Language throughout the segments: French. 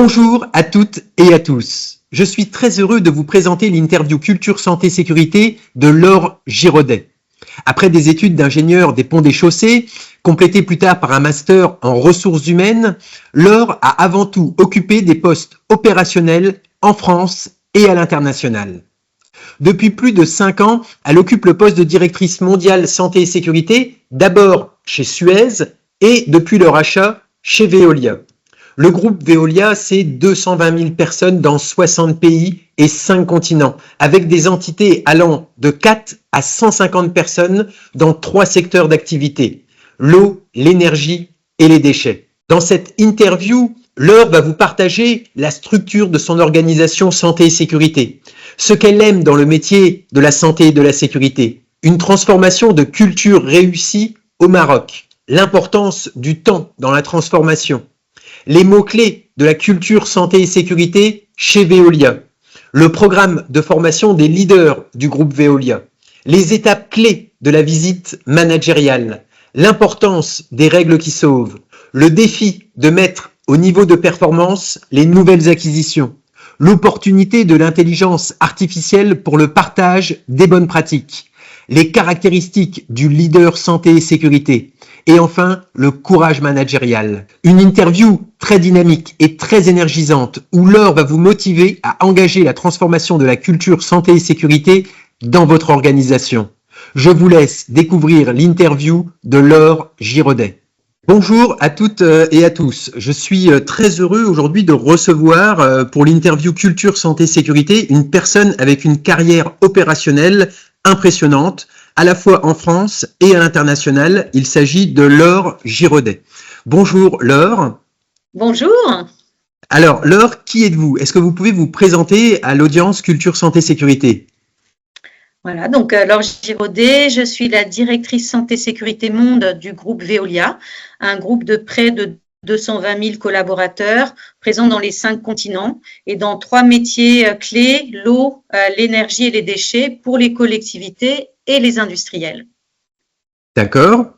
Bonjour à toutes et à tous. Je suis très heureux de vous présenter l'interview Culture Santé Sécurité de Laure Giraudet. Après des études d'ingénieur des ponts des chaussées, complétées plus tard par un master en ressources humaines, Laure a avant tout occupé des postes opérationnels en France et à l'international. Depuis plus de 5 ans, elle occupe le poste de directrice mondiale santé et sécurité, d'abord chez Suez et depuis leur achat chez Veolia. Le groupe Veolia, c'est 220 000 personnes dans 60 pays et 5 continents, avec des entités allant de 4 à 150 personnes dans 3 secteurs d'activité, l'eau, l'énergie et les déchets. Dans cette interview, Laure va vous partager la structure de son organisation santé et sécurité, ce qu'elle aime dans le métier de la santé et de la sécurité, une transformation de culture réussie au Maroc, l'importance du temps dans la transformation, les mots-clés de la culture santé et sécurité chez Veolia, le programme de formation des leaders du groupe Veolia, les étapes clés de la visite managériale, l'importance des règles qui sauvent, le défi de mettre au niveau de performance les nouvelles acquisitions, l'opportunité de l'intelligence artificielle pour le partage des bonnes pratiques, les caractéristiques du leader santé et sécurité, et enfin le courage managérial. Une interview très dynamique et très énergisante où Laure va vous motiver à engager la transformation de la culture santé et sécurité dans votre organisation. Je vous laisse découvrir l'interview de Laure Giraudet. Bonjour à toutes et à tous. Je suis très heureux aujourd'hui de recevoir pour l'interview Culture Santé Sécurité une personne avec une carrière opérationnelle impressionnante, à la fois en France et à l'international. Il s'agit de Laure Giraudet. Bonjour Laure. Bonjour. Alors Laure, qui êtes-vous? Est-ce que vous pouvez vous présenter à l'audience Culture Santé Sécurité? Voilà, donc Laure Giraudet, je suis la directrice santé sécurité monde du groupe Veolia, un groupe de près de 220 000 collaborateurs présents dans les 5 continents et dans 3 métiers clés, l'eau, l'énergie et les déchets pour les collectivités et les industriels. D'accord.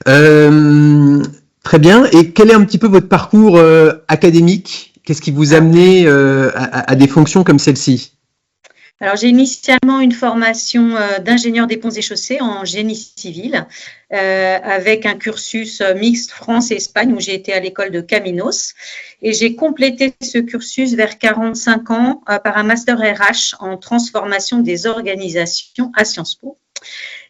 Très bien. Et quel est un petit peu votre parcours académique? Qu'est-ce qui vous a amené à des fonctions comme celle-ci? Alors, j'ai initialement une formation d'ingénieur des ponts et chaussées en génie civil avec un cursus mixte France et Espagne où j'ai été à l'école de Caminos. Et j'ai complété ce cursus vers 45 ans par un master RH en transformation des organisations à Sciences Po.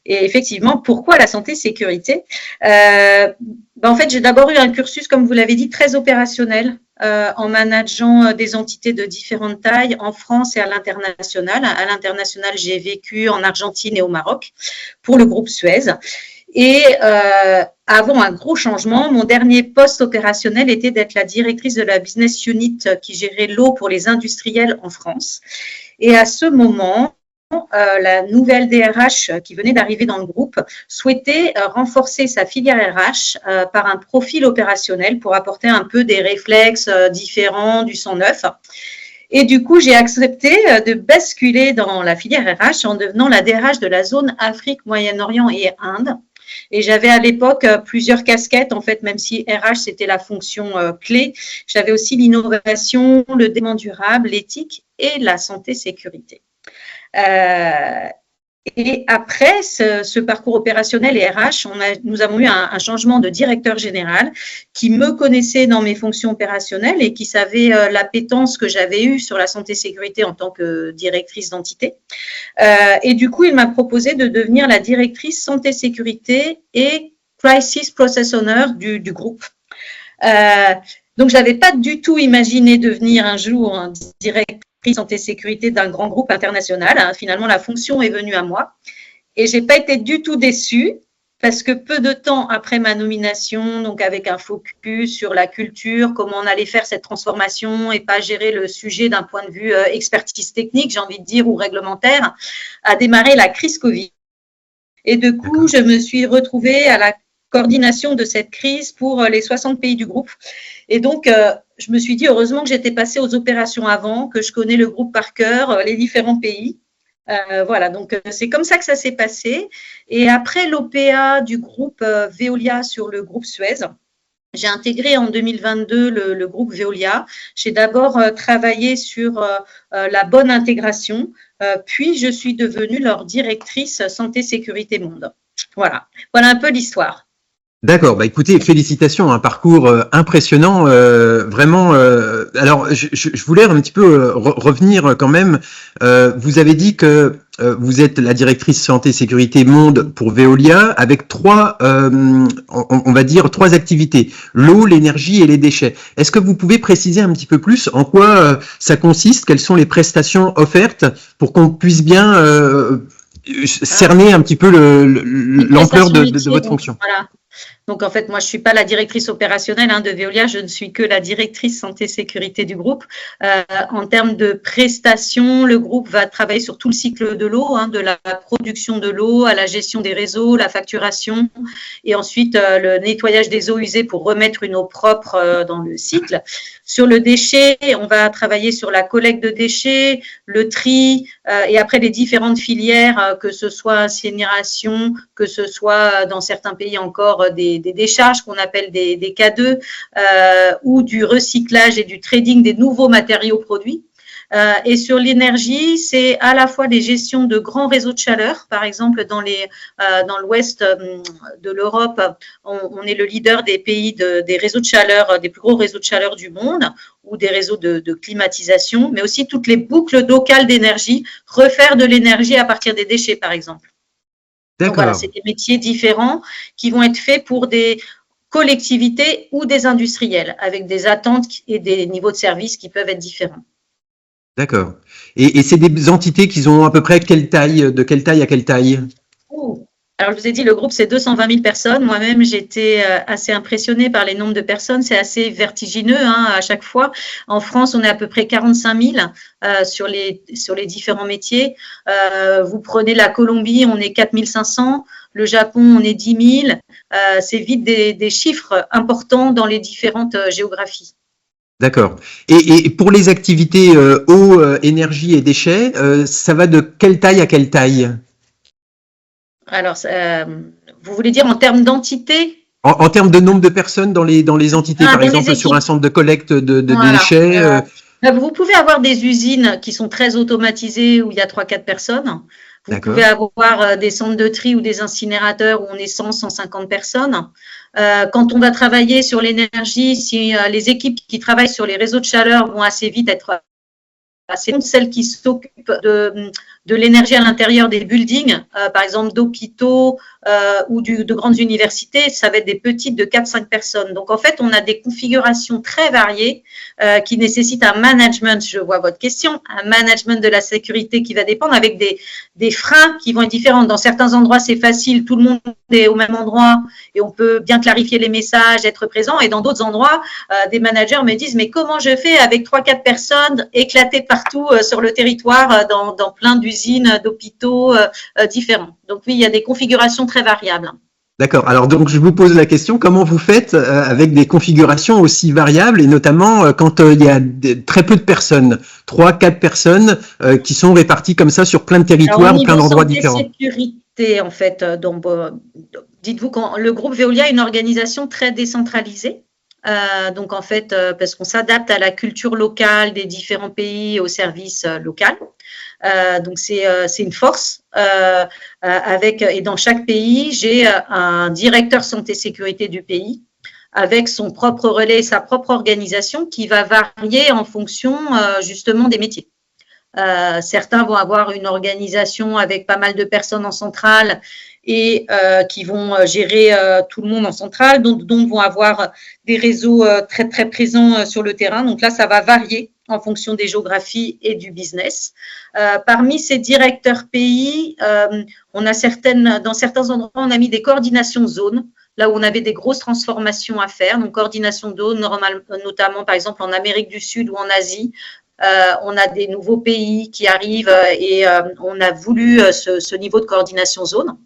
Et effectivement, pourquoi la santé-sécurité En fait, j'ai d'abord eu un cursus, comme vous l'avez dit, très opérationnel en manageant des entités de différentes tailles en France et à l'international. À l'international, j'ai vécu en Argentine et au Maroc pour le groupe Suez. Et avant un gros changement, mon dernier poste opérationnel était d'être la directrice de la business unit qui gérait l'eau pour les industriels en France. Et à ce moment, la nouvelle DRH qui venait d'arriver dans le groupe souhaitait renforcer sa filière RH par un profil opérationnel pour apporter un peu des réflexes différents, du sang neuf. Et du coup, j'ai accepté de basculer dans la filière RH en devenant la DRH de la zone Afrique, Moyen-Orient et Inde. Et j'avais à l'époque plusieurs casquettes, en fait, même si RH, c'était la fonction clé. J'avais aussi l'innovation, le développement durable, l'éthique et la santé-sécurité. Et après ce parcours opérationnel et RH, nous avons eu un changement de directeur général qui me connaissait dans mes fonctions opérationnelles et qui savait l'appétence que j'avais eue sur la santé-sécurité en tant que directrice d'entité. Et du coup, il m'a proposé de devenir la directrice santé-sécurité et Crisis Process Owner du groupe. Donc, je n'avais pas du tout imaginé devenir un jour directrice santé sécurité d'un grand groupe international. Finalement, la fonction est venue à moi et j'ai pas été du tout déçue parce que peu de temps après ma nomination, donc avec un focus sur la culture, comment on allait faire cette transformation et pas gérer le sujet d'un point de vue expertise technique, j'ai envie de dire, ou réglementaire, a démarré la crise Covid. Et du coup, je me suis retrouvée à la coordination de cette crise pour les 60 pays du groupe. Et donc, je me suis dit, heureusement que j'étais passée aux opérations avant, que je connais le groupe par cœur, les différents pays. Voilà, donc c'est comme ça que ça s'est passé. Et après l'OPA du groupe Veolia sur le groupe Suez, j'ai intégré en 2022 le groupe Veolia. J'ai d'abord travaillé sur la bonne intégration, puis je suis devenue leur directrice santé, sécurité, monde. Voilà un peu l'histoire. D'accord, bah écoutez, félicitations, un parcours impressionnant, vraiment. Alors, je voulais un petit peu revenir quand même. Vous avez dit que vous êtes la directrice santé sécurité monde pour Veolia, avec trois, on va dire trois activités: l'eau, l'énergie et les déchets. Est-ce que vous pouvez préciser un petit peu plus en quoi ça consiste, quelles sont les prestations offertes pour qu'on puisse bien cerner un petit peu l'ampleur de votre fonction? Voilà. Donc, en fait, moi, je ne suis pas la directrice opérationnelle de Veolia, je ne suis que la directrice santé-sécurité du groupe. En termes de prestations, le groupe va travailler sur tout le cycle de l'eau, de la production de l'eau à la gestion des réseaux, la facturation et ensuite le nettoyage des eaux usées pour remettre une eau propre dans le cycle. Sur le déchet, on va travailler sur la collecte de déchets, le tri et après les différentes filières, que ce soit incinération, que ce soit dans certains pays encore des décharges qu'on appelle des K2 ou du recyclage et du trading des nouveaux matériaux produits. Et sur l'énergie, c'est à la fois des gestions de grands réseaux de chaleur. Par exemple, dans l'ouest de l'Europe, on est le leader des pays des réseaux de chaleur, des plus gros réseaux de chaleur du monde, ou des réseaux de climatisation, mais aussi toutes les boucles locales d'énergie, refaire de l'énergie à partir des déchets, par exemple. Donc voilà, c'est des métiers différents qui vont être faits pour des collectivités ou des industriels, avec des attentes et des niveaux de service qui peuvent être différents. D'accord. Et c'est des entités qui ont à peu près quelle taille, de quelle taille à quelle taille? Alors, je vous ai dit, le groupe, c'est 220 000 personnes. Moi-même, j'étais assez impressionnée par les nombres de personnes. C'est assez vertigineux à chaque fois. En France, on est à peu près 45 000 sur les différents métiers. Vous prenez la Colombie, on est 4 500. Le Japon, on est 10 000. C'est vite des chiffres importants dans les différentes géographies. D'accord. Et pour les activités eau, énergie et déchets, ça va de quelle taille à quelle taille? Alors, vous voulez dire en termes d'entité? En termes de nombre de personnes dans les entités, par exemple sur un centre de collecte de déchets. Vous pouvez avoir des usines qui sont très automatisées où il y a 3-4 personnes. Vous pouvez avoir des centres de tri ou des incinérateurs où on est 100-150 personnes. Quand on va travailler sur l'énergie, si les équipes qui travaillent sur les réseaux de chaleur vont assez vite être assez celles qui s'occupent de l'énergie à l'intérieur des buildings, par exemple d'hôpitaux ou de grandes universités, ça va être des petites de 4-5 personnes. Donc, en fait, on a des configurations très variées qui nécessitent un management, je vois votre question, un management de la sécurité qui va dépendre avec des freins qui vont être différents. Dans certains endroits, c'est facile, tout le monde est au même endroit et on peut bien clarifier les messages, être présent. Et dans d'autres endroits, des managers me disent, mais comment je fais avec 3-4 personnes éclatées partout sur le territoire dans plein d'usines, d'hôpitaux différents. Donc oui, il y a des configurations très variables. D'accord. Alors donc je vous pose la question, comment vous faites avec des configurations aussi variables et notamment quand il y a très peu de personnes, 3-4 personnes qui sont réparties comme ça sur plein de territoires, plein d'endroits différents. Sécurité en fait. Donc dites-vous quand le groupe Veolia est une organisation très décentralisée. Donc en fait, parce qu'on s'adapte à la culture locale des différents pays, au service local. Donc c'est une force. Et dans chaque pays, j'ai un directeur santé sécurité du pays avec son propre relais, sa propre organisation qui va varier en fonction justement des métiers. Certains vont avoir une organisation avec pas mal de personnes en centrale et qui vont gérer tout le monde en centrale, d'autres vont avoir des réseaux très très présents sur le terrain. Donc là, ça va varier en fonction des géographies et du business. Parmi ces directeurs pays, on a dans certains endroits, on a mis des coordinations zones, là où on avait des grosses transformations à faire. Donc, coordination de zones, notamment par exemple en Amérique du Sud ou en Asie. On a des nouveaux pays qui arrivent et on a voulu ce niveau de coordination zone.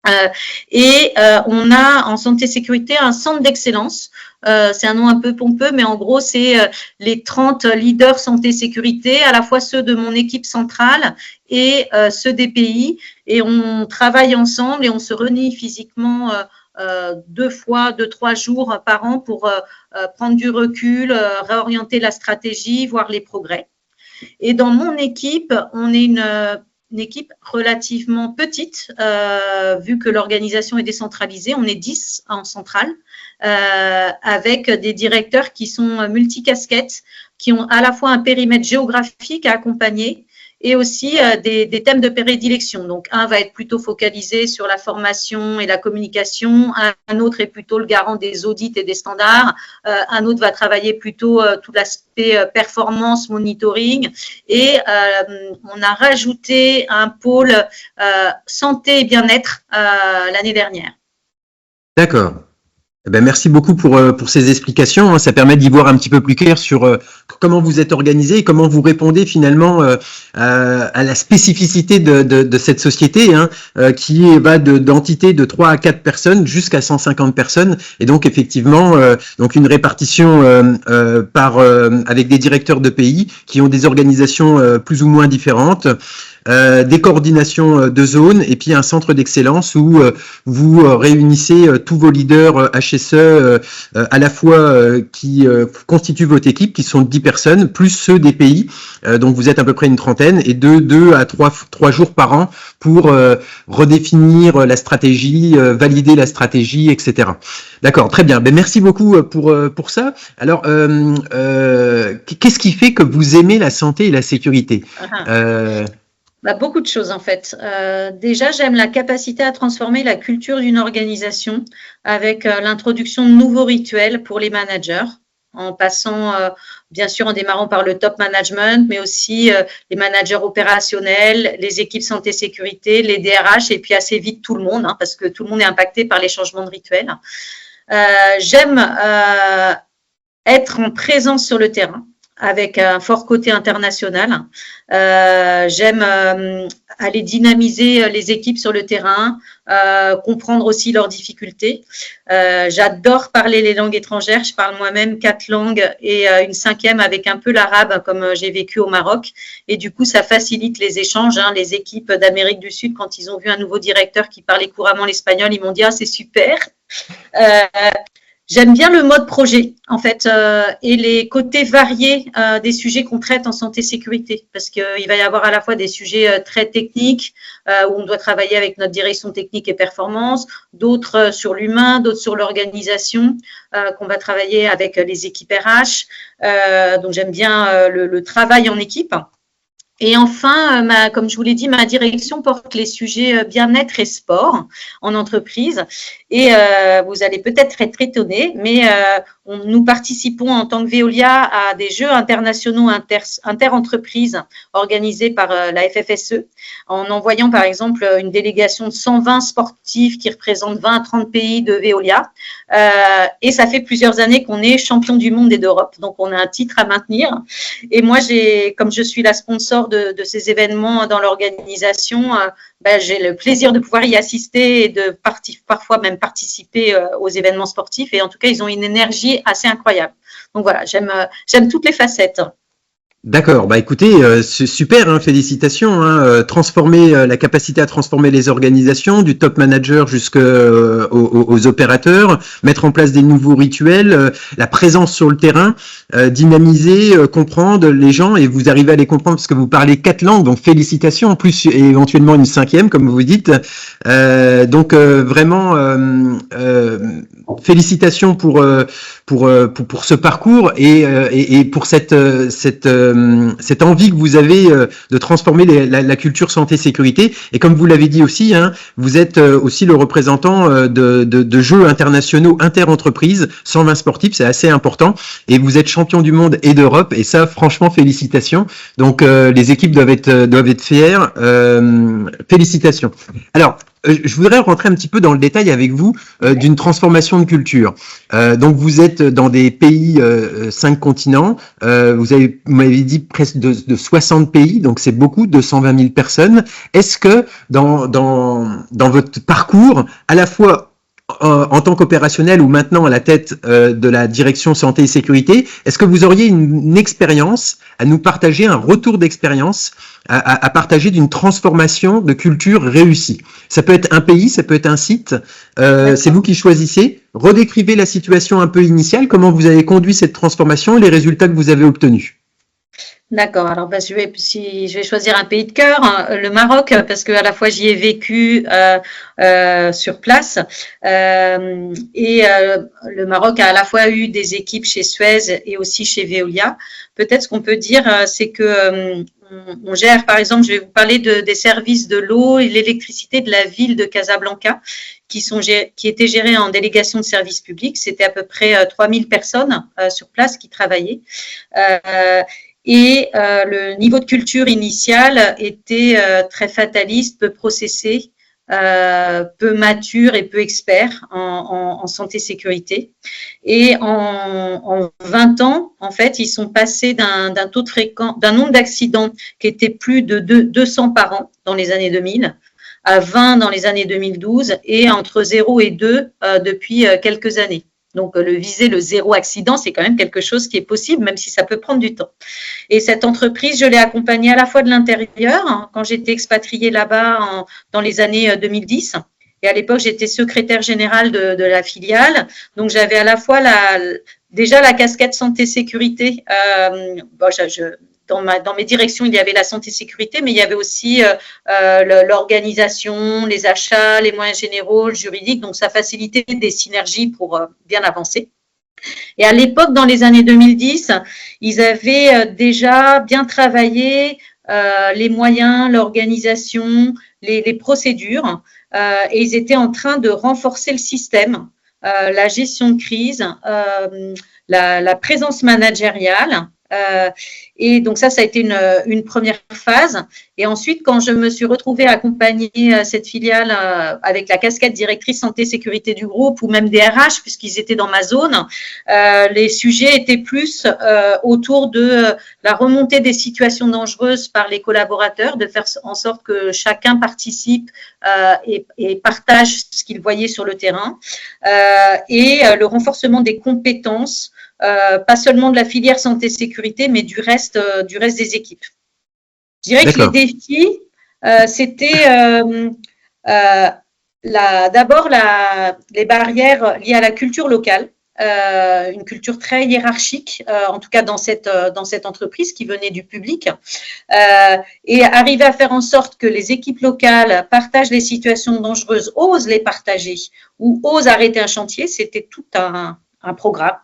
On a en santé sécurité un centre d'excellence. C'est un nom un peu pompeux, mais en gros, c'est les 30 leaders santé sécurité, à la fois ceux de mon équipe centrale et ceux des pays. Et on travaille ensemble et on se réunit physiquement deux, 3 jours par an pour prendre du recul, réorienter la stratégie, voir les progrès. Et dans mon équipe, on est une équipe relativement petite, vu que l'organisation est décentralisée. On est 10 en centrale, avec des directeurs qui sont multicasquettes, qui ont à la fois un périmètre géographique à accompagner et aussi des thèmes de prédilection. Donc, un va être plutôt focalisé sur la formation et la communication, un autre est plutôt le garant des audits et des standards, un autre va travailler plutôt tout l'aspect performance, monitoring, et on a rajouté un pôle santé et bien-être l'année dernière. D'accord. Eh ben, merci beaucoup pour ces explications. Ça permet d'y voir un petit peu plus clair sur comment vous êtes organisé et comment vous répondez finalement à la spécificité de cette société, qui va d'entités de 3 à 4 personnes jusqu'à 150 personnes. Et donc effectivement, donc une répartition avec des directeurs de pays qui ont des organisations plus ou moins différentes. Des coordinations de zones et puis un centre d'excellence où vous réunissez tous vos leaders HSE à la fois qui constituent votre équipe, qui sont 10 personnes, plus ceux des pays. Donc vous êtes à peu près une trentaine et 2 à 3 jours par an pour redéfinir la stratégie, valider la stratégie, etc. D'accord, très bien. Ben, merci beaucoup pour ça. Alors, qu'est-ce qui fait que vous aimez la santé et la sécurité? Beaucoup de choses en fait. Déjà, j'aime la capacité à transformer la culture d'une organisation avec l'introduction de nouveaux rituels pour les managers, en passant, bien sûr, en démarrant par le top management, mais aussi les managers opérationnels, les équipes santé-sécurité, les DRH et puis assez vite tout le monde, parce que tout le monde est impacté par les changements de rituels. J'aime être en présence sur le terrain, avec un fort côté international. J'aime aller dynamiser les équipes sur le terrain, comprendre aussi leurs difficultés. J'adore parler les langues étrangères. Je parle moi-même 4 langues et une 5e avec un peu l'arabe, comme j'ai vécu au Maroc. Et du coup, ça facilite les échanges. Les équipes d'Amérique du Sud, quand ils ont vu un nouveau directeur qui parlait couramment l'espagnol, ils m'ont dit « Ah, c'est super !» J'aime bien le mode projet, en fait, et les côtés variés des sujets qu'on traite en santé-sécurité, parce qu'il va y avoir à la fois des sujets très techniques, où on doit travailler avec notre direction technique et performance, d'autres sur l'humain, d'autres sur l'organisation, qu'on va travailler avec les équipes RH. Donc, j'aime bien le travail en équipe. Et enfin, comme je vous l'ai dit, ma direction porte les sujets bien-être et sport en entreprise. Et vous allez peut-être être étonnés, mais nous participons en tant que Veolia à des jeux internationaux inter-entreprises organisés par la FFSE, en envoyant par exemple une délégation de 120 sportifs qui représentent 20 à 30 pays de Veolia. Et ça fait plusieurs années qu'on est champion du monde et d'Europe, donc on a un titre à maintenir. Et moi, comme je suis la sponsor de ces événements dans l'organisation, j'ai le plaisir de pouvoir y assister et de parfois même participer aux événements sportifs. Et en tout cas, ils ont une énergie assez incroyable. Donc voilà, j'aime toutes les facettes. D'accord, écoutez, c'est super, félicitations. Transformer la capacité à transformer les organisations, du top manager jusqu'aux opérateurs, mettre en place des nouveaux rituels, la présence sur le terrain, dynamiser, comprendre les gens, et vous arrivez à les comprendre parce que vous parlez 4 langues, donc félicitations, en plus et éventuellement une 5e comme vous dites. Donc vraiment félicitations pour ce parcours et pour cette envie que vous avez de transformer la culture santé-sécurité. Et comme vous l'avez dit aussi, vous êtes aussi le représentant de jeux internationaux inter-entreprises, 120 sportifs, c'est assez important. Et vous êtes champion du monde et d'Europe. Et ça, franchement, félicitations. Donc, les équipes doivent être fières. Félicitations. Alors, je voudrais rentrer un petit peu dans le détail avec vous d'une transformation de culture. Donc, vous êtes dans des pays, 5 continents. Vous m'avez dit presque de 60 pays, donc c'est beaucoup, 220 000 personnes. Est-ce que dans votre parcours, à la fois en tant qu'opérationnel ou maintenant à la tête de la direction santé et sécurité, est-ce que vous auriez une expérience à nous partager, un retour d'expérience à partager d'une transformation de culture réussie? Ça peut être un pays, ça peut être un site, c'est vous qui choisissez. Redécrivez la situation un peu initiale, comment vous avez conduit cette transformation et les résultats que vous avez obtenus. D'accord. Alors, je vais choisir un pays de cœur, hein, le Maroc, parce que à la fois j'y ai vécu sur place le Maroc a à la fois eu des équipes chez Suez et aussi chez Veolia. Peut-être ce qu'on peut dire, c'est que on gère, par exemple, je vais vous parler des services de l'eau et l'électricité de la ville de Casablanca, qui étaient gérés en délégation de services publics. C'était à peu près 3000 personnes sur place qui travaillaient. Le niveau de culture initial était très fataliste, peu processé, peu mature et peu expert en santé-sécurité. Et en 20 ans, en fait, ils sont passés d'un nombre d'accidents qui était plus de 200 par an dans les années 2000 à 20 dans les années 2012 et entre 0 et 2 depuis quelques années. Donc, viser le zéro accident, c'est quand même quelque chose qui est possible, même si ça peut prendre du temps. Et cette entreprise, je l'ai accompagnée à la fois de l'intérieur, hein, quand j'étais expatriée là-bas dans les années 2010. Et à l'époque, j'étais secrétaire générale de la filiale. Donc, j'avais à la fois déjà la casquette santé-sécurité. Dans mes directions, il y avait la santé-sécurité, mais il y avait aussi l'organisation, les achats, les moyens généraux, le juridique. Donc, ça facilitait des synergies pour bien avancer. Et à l'époque, dans les années 2010, ils avaient déjà bien travaillé les moyens, l'organisation, les procédures, et ils étaient en train de renforcer le système, la gestion de crise, la présence managériale. Et donc ça a été une première phase. Et ensuite, quand je me suis retrouvée à accompagner cette filiale avec la casquette directrice santé-sécurité du groupe ou même des RH, puisqu'ils étaient dans ma zone, les sujets étaient plus autour de la remontée des situations dangereuses par les collaborateurs, de faire en sorte que chacun participe et partage ce qu'il voyait sur le terrain, et le renforcement des compétences, pas seulement de la filière santé-sécurité, mais du reste des équipes. Je dirais que les défis, c'était d'abord les barrières liées à la culture locale, une culture très hiérarchique, en tout cas dans cette entreprise qui venait du public, et arriver à faire en sorte que les équipes locales partagent les situations dangereuses, osent les partager ou osent arrêter un chantier, c'était tout un programme.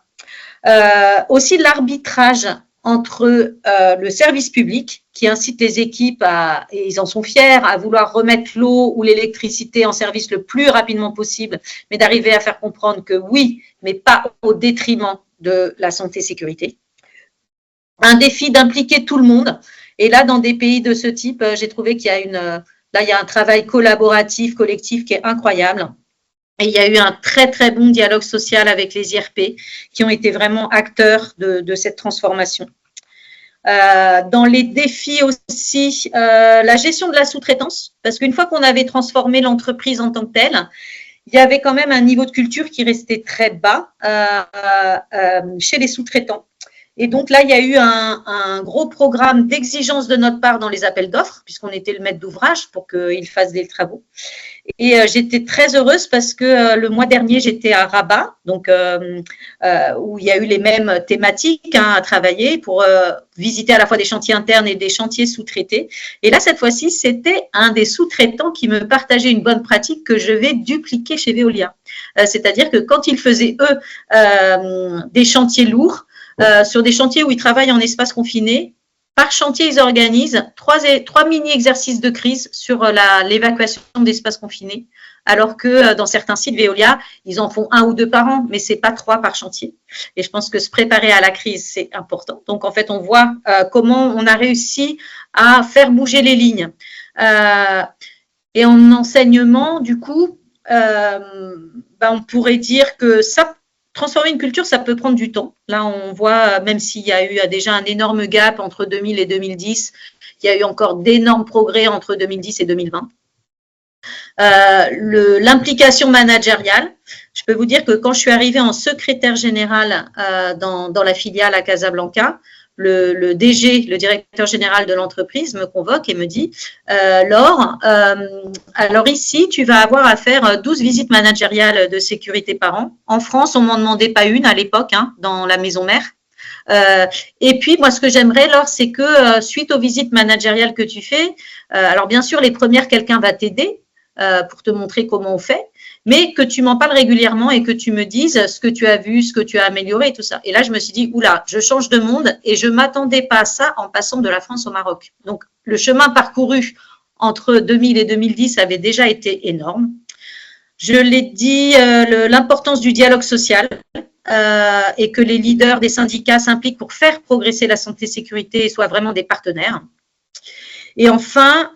Aussi l'arbitrage entre le service public qui incite les équipes et ils en sont fiers, à vouloir remettre l'eau ou l'électricité en service le plus rapidement possible, mais d'arriver à faire comprendre que oui, mais pas au détriment de la santé-sécurité. Un défi d'impliquer tout le monde. Et là, dans des pays de ce type, j'ai trouvé qu'il y a il y a un travail collaboratif, collectif qui est incroyable. Et il y a eu un très, très bon dialogue social avec les IRP qui ont été vraiment acteurs de cette transformation. Dans les défis aussi, la gestion de la sous-traitance, parce qu'une fois qu'on avait transformé l'entreprise en tant que telle, il y avait quand même un niveau de culture qui restait très bas chez les sous-traitants. Et donc là, il y a eu un gros programme d'exigence de notre part dans les appels d'offres, puisqu'on était le maître d'ouvrage pour qu'ils fassent des travaux. Et j'étais très heureuse parce que le mois dernier, j'étais à Rabat, donc où il y a eu les mêmes thématiques à travailler pour visiter à la fois des chantiers internes et des chantiers sous-traités. Et là, cette fois-ci, c'était un des sous-traitants qui me partageait une bonne pratique que je vais dupliquer chez Veolia. C'est-à-dire que quand ils faisaient, eux, des chantiers lourds, sur des chantiers où ils travaillent en espace confiné, par chantier, ils organisent trois mini-exercices de crise sur l'évacuation d'espaces confinés, alors que dans certains sites Veolia, ils en font 1 ou 2 par an, mais c'est pas 3 par chantier. Et je pense que se préparer à la crise, c'est important. Donc, en fait, on voit comment on a réussi à faire bouger les lignes. Et en enseignement, du coup, on pourrait dire que transformer une culture, ça peut prendre du temps. Là, on voit, même s'il y a eu déjà un énorme gap entre 2000 et 2010, il y a eu encore d'énormes progrès entre 2010 et 2020. l'implication managériale. Je peux vous dire que quand je suis arrivée en secrétaire général dans la filiale à Casablanca, le DG, le directeur général de l'entreprise, me convoque et me dit Laure, alors ici, tu vas avoir à faire 12 visites managériales de sécurité par an. En France, on m'en demandait pas une à l'époque, dans la maison mère. Et puis, moi, ce que j'aimerais, Laure, c'est que suite aux visites managériales que tu fais, alors bien sûr, les premières, quelqu'un va t'aider pour te montrer comment on fait, mais que tu m'en parles régulièrement et que tu me dises ce que tu as vu, ce que tu as amélioré et tout ça. Et là, je me suis dit, oula, je change de monde et je ne m'attendais pas à ça en passant de la France au Maroc. Donc, le chemin parcouru entre 2000 et 2010 avait déjà été énorme. Je l'ai dit, l'importance du dialogue social et que les leaders des syndicats s'impliquent pour faire progresser la santé-sécurité et soient vraiment des partenaires. Et enfin,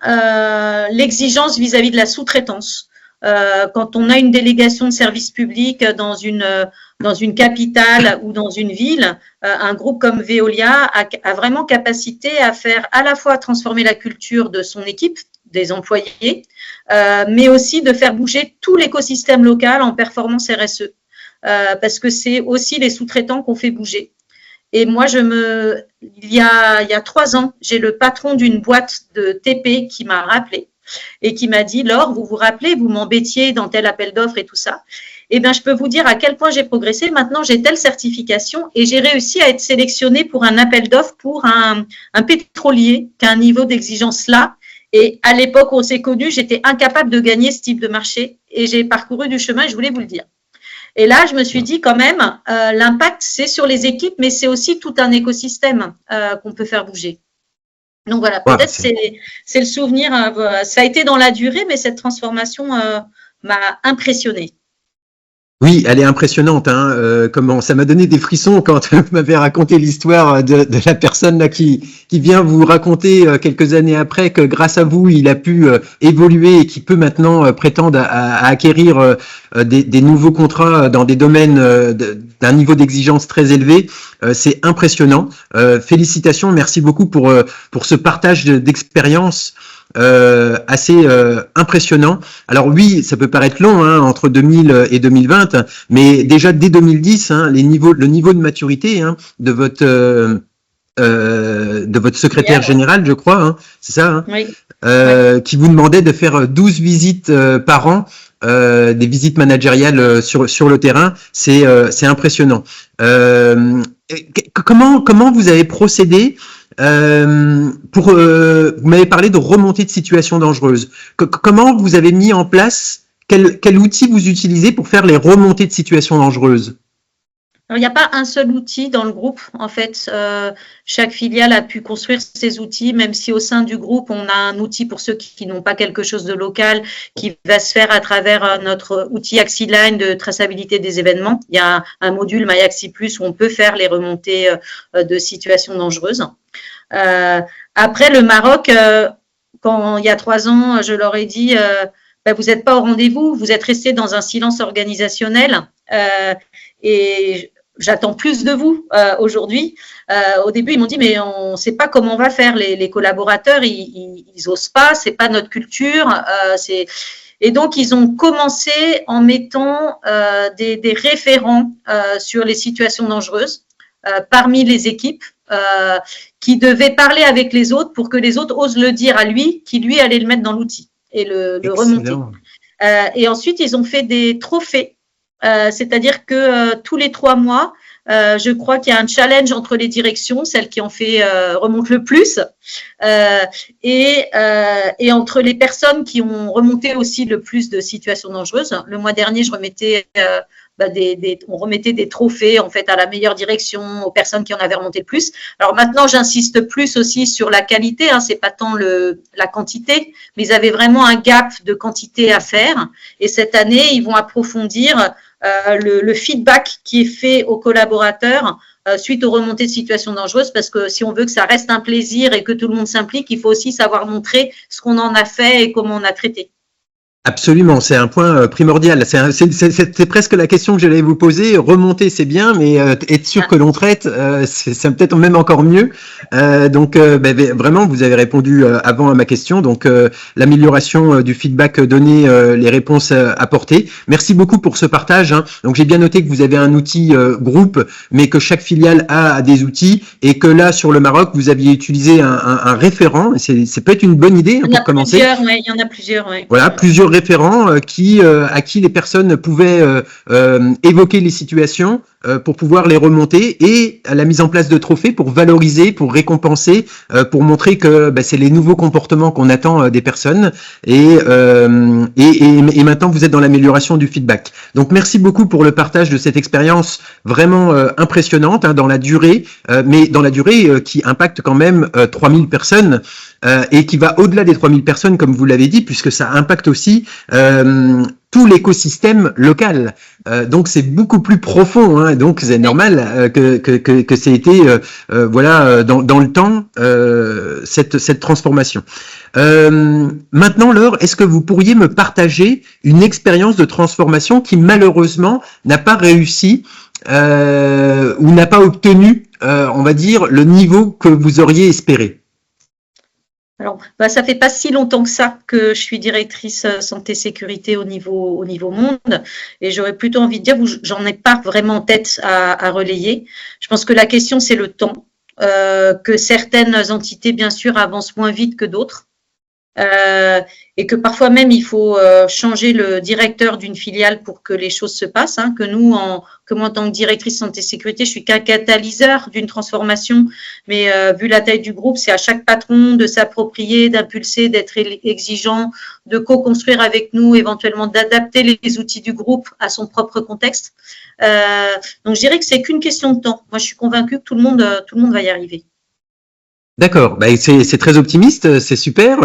l'exigence vis-à-vis de la sous-traitance. Quand on a une délégation de service public dans une capitale ou dans une ville, un groupe comme Veolia a vraiment capacité à faire à la fois transformer la culture de son équipe, des employés, mais aussi de faire bouger tout l'écosystème local en performance RSE, parce que c'est aussi les sous-traitants qu'on fait bouger. Et moi, il y a 3 ans, j'ai le patron d'une boîte de TP qui m'a rappelé et qui m'a dit, Laure, vous vous rappelez, vous m'embêtiez dans tel appel d'offres et tout ça. Eh bien, je peux vous dire à quel point j'ai progressé. Maintenant, j'ai telle certification et j'ai réussi à être sélectionnée pour un appel d'offres pour un pétrolier qui a un niveau d'exigence là. Et à l'époque où on s'est connus, j'étais incapable de gagner ce type de marché et j'ai parcouru du chemin et je voulais vous le dire. Et là, je me suis dit quand même, l'impact, c'est sur les équipes, mais c'est aussi tout un écosystème qu'on peut faire bouger. Donc voilà, peut-être c'est le souvenir, ça a été dans la durée, mais cette transformation m'a impressionnée. Oui, elle est impressionnante. Comment ça m'a donné des frissons quand vous m'avez raconté l'histoire de la personne là qui vient vous raconter quelques années après que grâce à vous, il a pu évoluer et qui peut maintenant prétendre à acquérir des nouveaux contrats dans des domaines d'un niveau d'exigence très élevé. C'est impressionnant. Félicitations, merci beaucoup pour ce partage d'expérience. Assez impressionnant. Alors oui, ça peut paraître long entre 2000 et 2020, mais déjà dès 2010, le niveau de maturité de votre secrétaire général, je crois, c'est ça, oui. Qui vous demandait de faire 12 visites par an, des visites managériales sur le terrain, c'est impressionnant. Comment vous avez procédé vous m'avez parlé de remontée de situation dangereuse. Comment vous avez mis en place, quel outil vous utilisez pour faire les remontées de situation dangereuse? Alors, il n'y a pas un seul outil dans le groupe. En fait, chaque filiale a pu construire ses outils, même si au sein du groupe, on a un outil pour ceux qui n'ont pas quelque chose de local, qui va se faire à travers notre outil AxiLine de traçabilité des événements. Il y a un module MyAxi Plus où on peut faire les remontées de situations dangereuses. Après, le Maroc, quand il y a 3 ans, je leur ai dit vous n'êtes pas au rendez-vous, vous êtes restés dans un silence organisationnel et j'attends plus de vous aujourd'hui. Au début, ils m'ont dit mais on ne sait pas comment on va faire. Les collaborateurs, ils osent pas, c'est pas notre culture. Et donc, ils ont commencé en mettant des référents sur les situations dangereuses parmi les équipes qui devaient parler avec les autres pour que les autres osent le dire à lui, qui lui allait le mettre dans l'outil et le remonter. Et ensuite, ils ont fait des trophées, c'est-à-dire que tous les 3 mois, je crois qu'il y a un challenge entre les directions, celles qui ont fait remontent le plus, et entre les personnes qui ont remonté aussi le plus de situations dangereuses. Le mois dernier, je remettais on remettait des trophées en fait à la meilleure direction aux personnes qui en avaient remonté le plus. Alors maintenant, j'insiste plus aussi sur la qualité, c'est pas tant la quantité, mais ils avaient vraiment un gap de quantité à faire. Et cette année, ils vont approfondir le feedback qui est fait aux collaborateurs suite aux remontées de situations dangereuses, parce que si on veut que ça reste un plaisir et que tout le monde s'implique, il faut aussi savoir montrer ce qu'on en a fait et comment on a traité. Absolument, c'est un point primordial. C'est presque la question que j'allais vous poser. Remonter, c'est bien, mais être sûr que l'on traite, c'est peut-être même encore mieux. Vraiment, vous avez répondu avant à ma question. Donc, l'amélioration du feedback donné, les réponses apportées. Merci beaucoup pour ce partage. Hein. Donc, j'ai bien noté que vous avez un outil groupe, mais que chaque filiale a des outils, et que là, sur le Maroc, vous aviez utilisé un référent. C'est peut-être une bonne idée hein, pour commencer. Il y en a plusieurs, ouais. Voilà, plusieurs référents à qui les personnes pouvaient évoquer les situations pour pouvoir les remonter, et à la mise en place de trophées pour valoriser, pour récompenser, pour montrer que c'est les nouveaux comportements qu'on attend des personnes, et maintenant vous êtes dans l'amélioration du feedback. Donc merci beaucoup pour le partage de cette expérience vraiment impressionnante hein, dans la durée, mais dans la durée qui impacte quand même 3000 personnes. Et qui va au-delà des 3000 personnes, comme vous l'avez dit, puisque ça impacte aussi tout l'écosystème local. Donc c'est beaucoup plus profond. Hein, donc c'est normal que ça ait été dans le temps cette transformation. Maintenant, Laure, est-ce que vous pourriez me partager une expérience de transformation qui malheureusement n'a pas réussi ou n'a pas obtenu, on va dire, le niveau que vous auriez espéré? Alors, ça fait pas si longtemps que ça que je suis directrice santé-sécurité au niveau monde, et j'aurais plutôt envie de dire, j'en ai pas vraiment en tête à relayer. Je pense que la question, c'est le temps, que certaines entités, bien sûr, avancent moins vite que d'autres. Et que parfois même il faut changer le directeur d'une filiale pour que les choses se passent, hein, que moi en tant que directrice santé-sécurité, je suis qu'un catalyseur d'une transformation, mais vu la taille du groupe, c'est à chaque patron de s'approprier, d'impulser, d'être exigeant, de co-construire avec nous, éventuellement d'adapter les outils du groupe à son propre contexte. Donc je dirais que c'est qu'une question de temps. Moi je suis convaincue que tout le monde va y arriver. D'accord, c'est très optimiste, c'est super.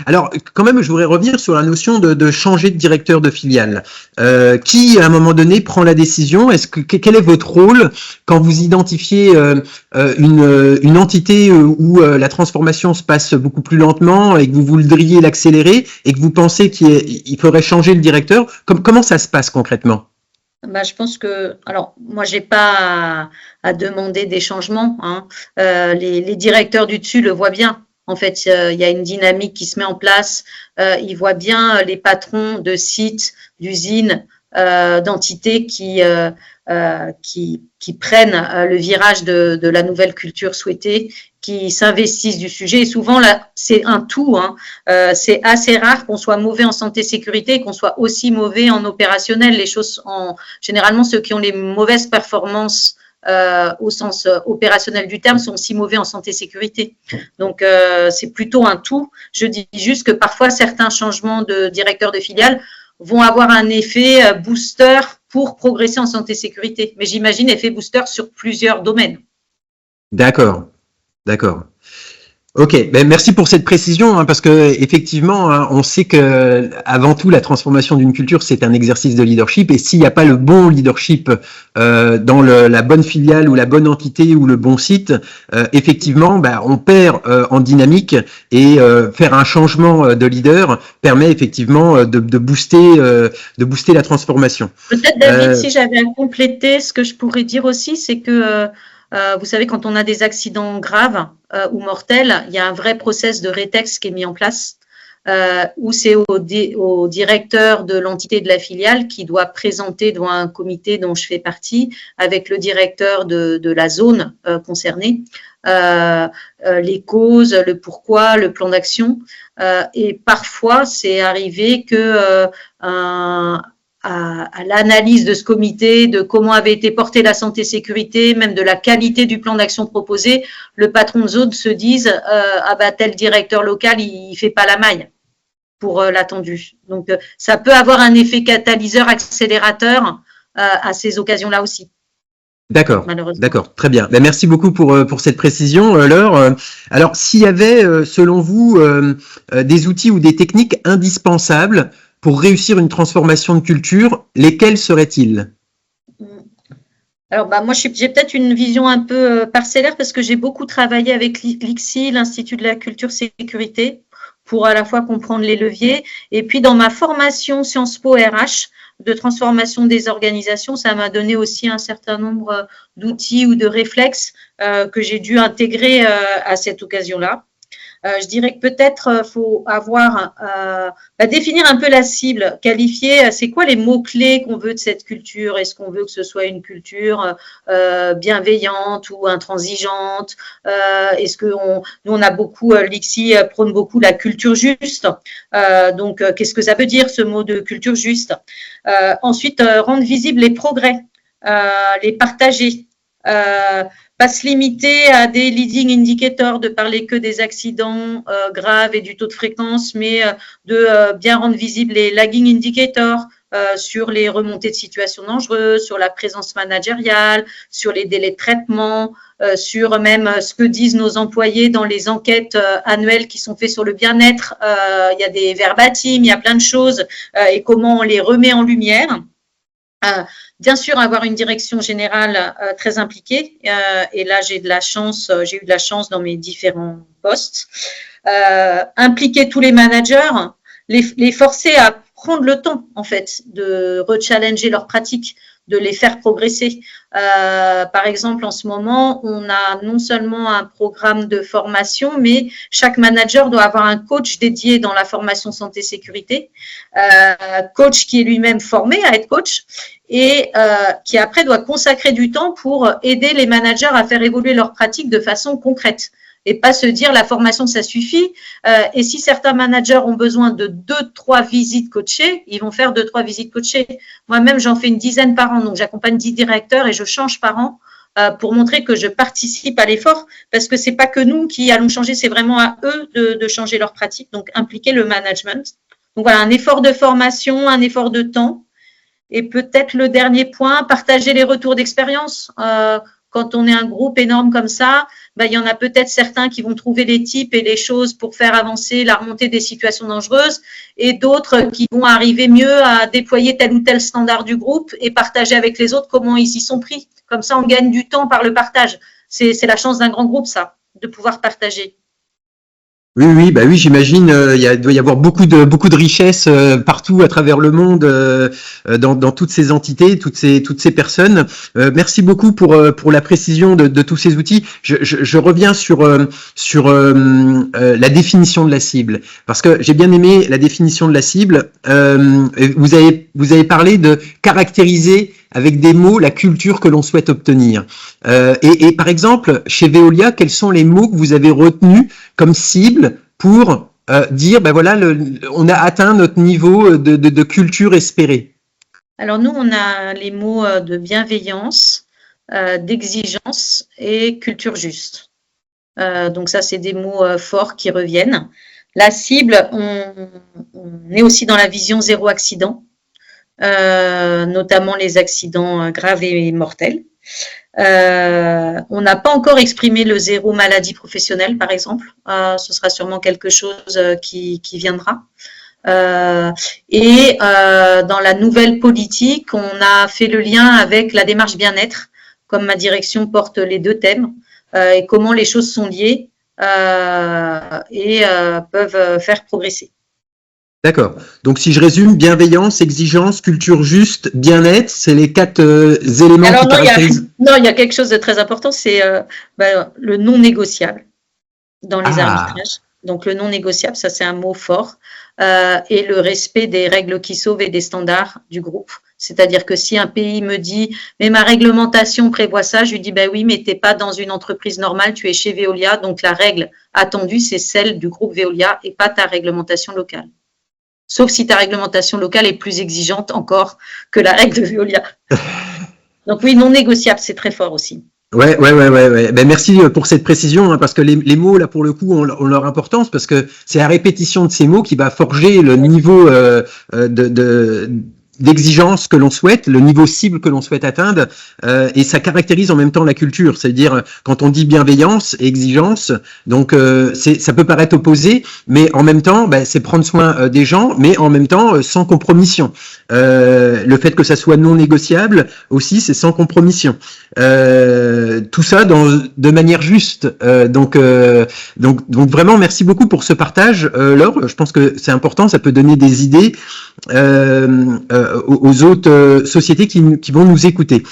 Alors, quand même, je voudrais revenir sur la notion de changer de directeur de filiale. Qui, à un moment donné, prend la décision? Quel est votre rôle quand vous identifiez une entité où la transformation se passe beaucoup plus lentement et que vous voudriez l'accélérer et que vous pensez qu'il faudrait changer le directeur? Comment ça se passe concrètement? Je pense que, alors, moi, j'ai pas à demander des changements. Hein. Les directeurs du dessus le voient bien. En fait, il y a une dynamique qui se met en place. Ils voient bien les patrons de sites, d'usines, d'entités qui prennent le virage de la nouvelle culture souhaitée, qui s'investissent du sujet. Et souvent, là, c'est un tout. Hein. C'est assez rare qu'on soit mauvais en santé-sécurité et qu'on soit aussi mauvais en opérationnel. Généralement, ceux qui ont les mauvaises performances au sens opérationnel du terme sont aussi mauvais en santé-sécurité. Donc, c'est plutôt un tout. Je dis juste que parfois, certains changements de directeur de filiale vont avoir un effet booster pour progresser en santé-sécurité. Mais j'imagine effet booster sur plusieurs domaines. D'accord. Ok, merci pour cette précision, hein, parce que effectivement, hein, on sait que avant tout, la transformation d'une culture, c'est un exercice de leadership, et s'il n'y a pas le bon leadership dans la bonne filiale ou la bonne entité ou le bon site, effectivement, on perd en dynamique, et faire un changement de leader permet effectivement de booster la transformation. Peut-être, David, si j'avais à compléter, ce que je pourrais dire aussi, c'est que vous savez, quand on a des accidents graves ou mortels, il y a un vrai process de rétex qui est mis en place, où c'est au directeur de l'entité de la filiale qui doit présenter devant un comité dont je fais partie, avec le directeur de la zone concernée, les causes, le pourquoi, le plan d'action. Et parfois, c'est arrivé que à l'analyse de ce comité, de comment avait été portée la santé-sécurité, même de la qualité du plan d'action proposé, le patron de zone se dise tel directeur local, il fait pas la maille pour l'attendu. Donc, ça peut avoir un effet catalyseur, accélérateur à ces occasions-là aussi. D'accord, très bien. Merci beaucoup pour cette précision, Laure. Alors, s'il y avait, selon vous, des outils ou des techniques indispensables pour réussir une transformation de culture, lesquels seraient-ils? Alors, moi, j'ai peut-être une vision un peu parcellaire parce que j'ai beaucoup travaillé avec l'ICSI, l'Institut de la culture sécurité, pour à la fois comprendre les leviers. Et puis, dans ma formation Sciences Po RH de transformation des organisations, ça m'a donné aussi un certain nombre d'outils ou de réflexes que j'ai dû intégrer à cette occasion-là. Je dirais que peut-être faut avoir définir un peu la cible, qualifier c'est quoi les mots-clés qu'on veut de cette culture. Est-ce qu'on veut que ce soit une culture bienveillante ou intransigeante? Est-ce que nous on a beaucoup, l'ICSI prône beaucoup la culture juste. Donc qu'est-ce que ça veut dire ce mot de culture juste? Ensuite rendre visibles les progrès, les partager. Pas se limiter à des leading indicators, de parler que des accidents graves et du taux de fréquence, mais de bien rendre visibles les lagging indicators sur les remontées de situations dangereuses, sur la présence managériale, sur les délais de traitement, sur même ce que disent nos employés dans les enquêtes annuelles qui sont faites sur le bien-être. Il y a des verbatims, il y a plein de choses et comment on les remet en lumière. Bien sûr, avoir une direction générale très impliquée. Et là, j'ai eu de la chance dans mes différents postes. Impliquer tous les managers, les forcer à prendre le temps, en fait, de rechallenger leurs pratiques, de les faire progresser. Par exemple, en ce moment, on a non seulement un programme de formation, mais chaque manager doit avoir un coach dédié dans la formation santé-sécurité, coach qui est lui-même formé à être coach et qui après doit consacrer du temps pour aider les managers à faire évoluer leurs pratiques de façon concrète. Et pas se dire la formation ça suffit. Et si certains managers ont besoin de 2-3 visites coachées, ils vont faire 2-3 visites coachées. Moi-même, j'en fais une dizaine par an, donc j'accompagne 10 directeurs et je change par an pour montrer que je participe à l'effort, parce que c'est pas que nous qui allons changer, c'est vraiment à eux de changer leurs pratiques. Donc impliquer le management. Donc voilà, un effort de formation, un effort de temps. Et peut-être le dernier point, partager les retours d'expérience. Quand on est un groupe énorme comme ça, il y en a peut-être certains qui vont trouver les types et les choses pour faire avancer la remontée des situations dangereuses et d'autres qui vont arriver mieux à déployer tel ou tel standard du groupe et partager avec les autres comment ils y sont pris. Comme ça, on gagne du temps par le partage. C'est la chance d'un grand groupe, ça, de pouvoir partager. Oui, j'imagine. Doit y avoir beaucoup de richesses partout à travers le monde, dans toutes ces entités, toutes ces personnes. Merci beaucoup pour la précision de tous ces outils. Je reviens sur la définition de la cible, parce que j'ai bien aimé la définition de la cible. Vous avez parlé de caractériser avec des mots la culture que l'on souhaite obtenir. Et par exemple, chez Veolia, quels sont les mots que vous avez retenus comme cible pour dire, voilà, on a atteint notre niveau de culture espérée? Alors nous, on a les mots de bienveillance, d'exigence et culture juste. Donc ça, c'est des mots forts qui reviennent. La cible, on est aussi dans la vision zéro accident. Notamment les accidents graves et mortels. On n'a pas encore exprimé le zéro maladie professionnelle, par exemple. Ce sera sûrement quelque chose qui viendra. Et dans la nouvelle politique, on a fait le lien avec la démarche bien-être, comme ma direction porte les deux thèmes, et comment les choses sont liées et peuvent faire progresser. D'accord. Donc, si je résume, bienveillance, exigence, culture juste, bien-être, c'est les 4 éléments qui caractérisent. Il y a quelque chose de très important, c'est le non négociable dans les arbitrages. Donc, le non négociable, ça, c'est un mot fort. Et le respect des règles qui sauvent et des standards du groupe. C'est-à-dire que si un pays me dit « mais ma réglementation prévoit ça », je lui dis « oui, mais tu n'es pas dans une entreprise normale, tu es chez Veolia, donc la règle attendue, c'est celle du groupe Veolia et pas ta réglementation locale. » Sauf si ta réglementation locale est plus exigeante encore que la règle de Veolia. Donc oui, non négociable, c'est très fort aussi. Ouais. Merci pour cette précision, parce que les mots, là, pour le coup, ont leur importance, parce que c'est la répétition de ces mots qui va forger le niveau d'exigence que l'on souhaite, le niveau cible que l'on souhaite atteindre, et ça caractérise en même temps la culture. C'est-à-dire, quand on dit bienveillance et exigence, donc ça peut paraître opposé, mais en même temps, c'est prendre soin des gens, mais en même temps sans compromission. Le fait que ça soit non négociable aussi, c'est sans compromission. Tout ça de manière juste. Donc vraiment, merci beaucoup pour ce partage, Laure. Je pense que c'est important, ça peut donner des idées aux autres sociétés qui vont nous écouter.